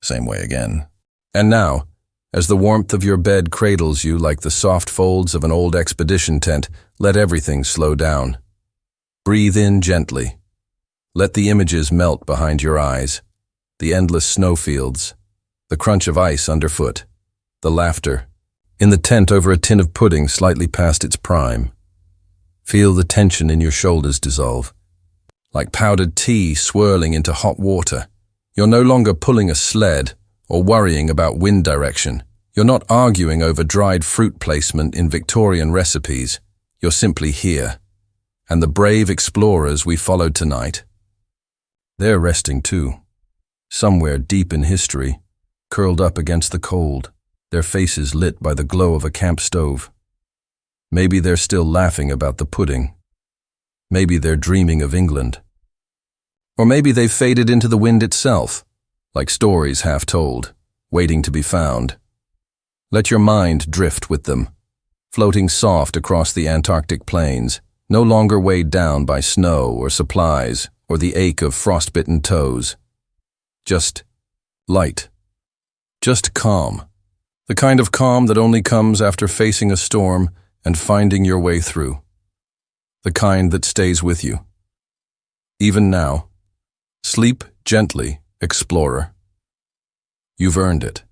same way again. And now, as the warmth of your bed cradles you like the soft folds of an old expedition tent, let everything slow down. Breathe in gently. Let the images melt behind your eyes, the endless snowfields, the crunch of ice underfoot, the laughter, in the tent over a tin of pudding slightly past its prime. Feel the tension in your shoulders dissolve. Like powdered tea swirling into hot water. You're no longer pulling a sled or worrying about wind direction. You're not arguing over dried fruit placement in Victorian recipes. You're simply here. And the brave explorers we followed tonight, they're resting too. Somewhere deep in history, curled up against the cold, their faces lit by the glow of a camp stove. Maybe they're still laughing about the pudding. Maybe they're dreaming of England. Or maybe they've faded into the wind itself, like stories half told, waiting to be found. Let your mind drift with them, floating soft across the Antarctic plains, no longer weighed down by snow or supplies or the ache of frostbitten toes. Just light. Just calm. The kind of calm that only comes after facing a storm and finding your way through. The kind that stays with you. Even now. Sleep gently, explorer. You've earned it.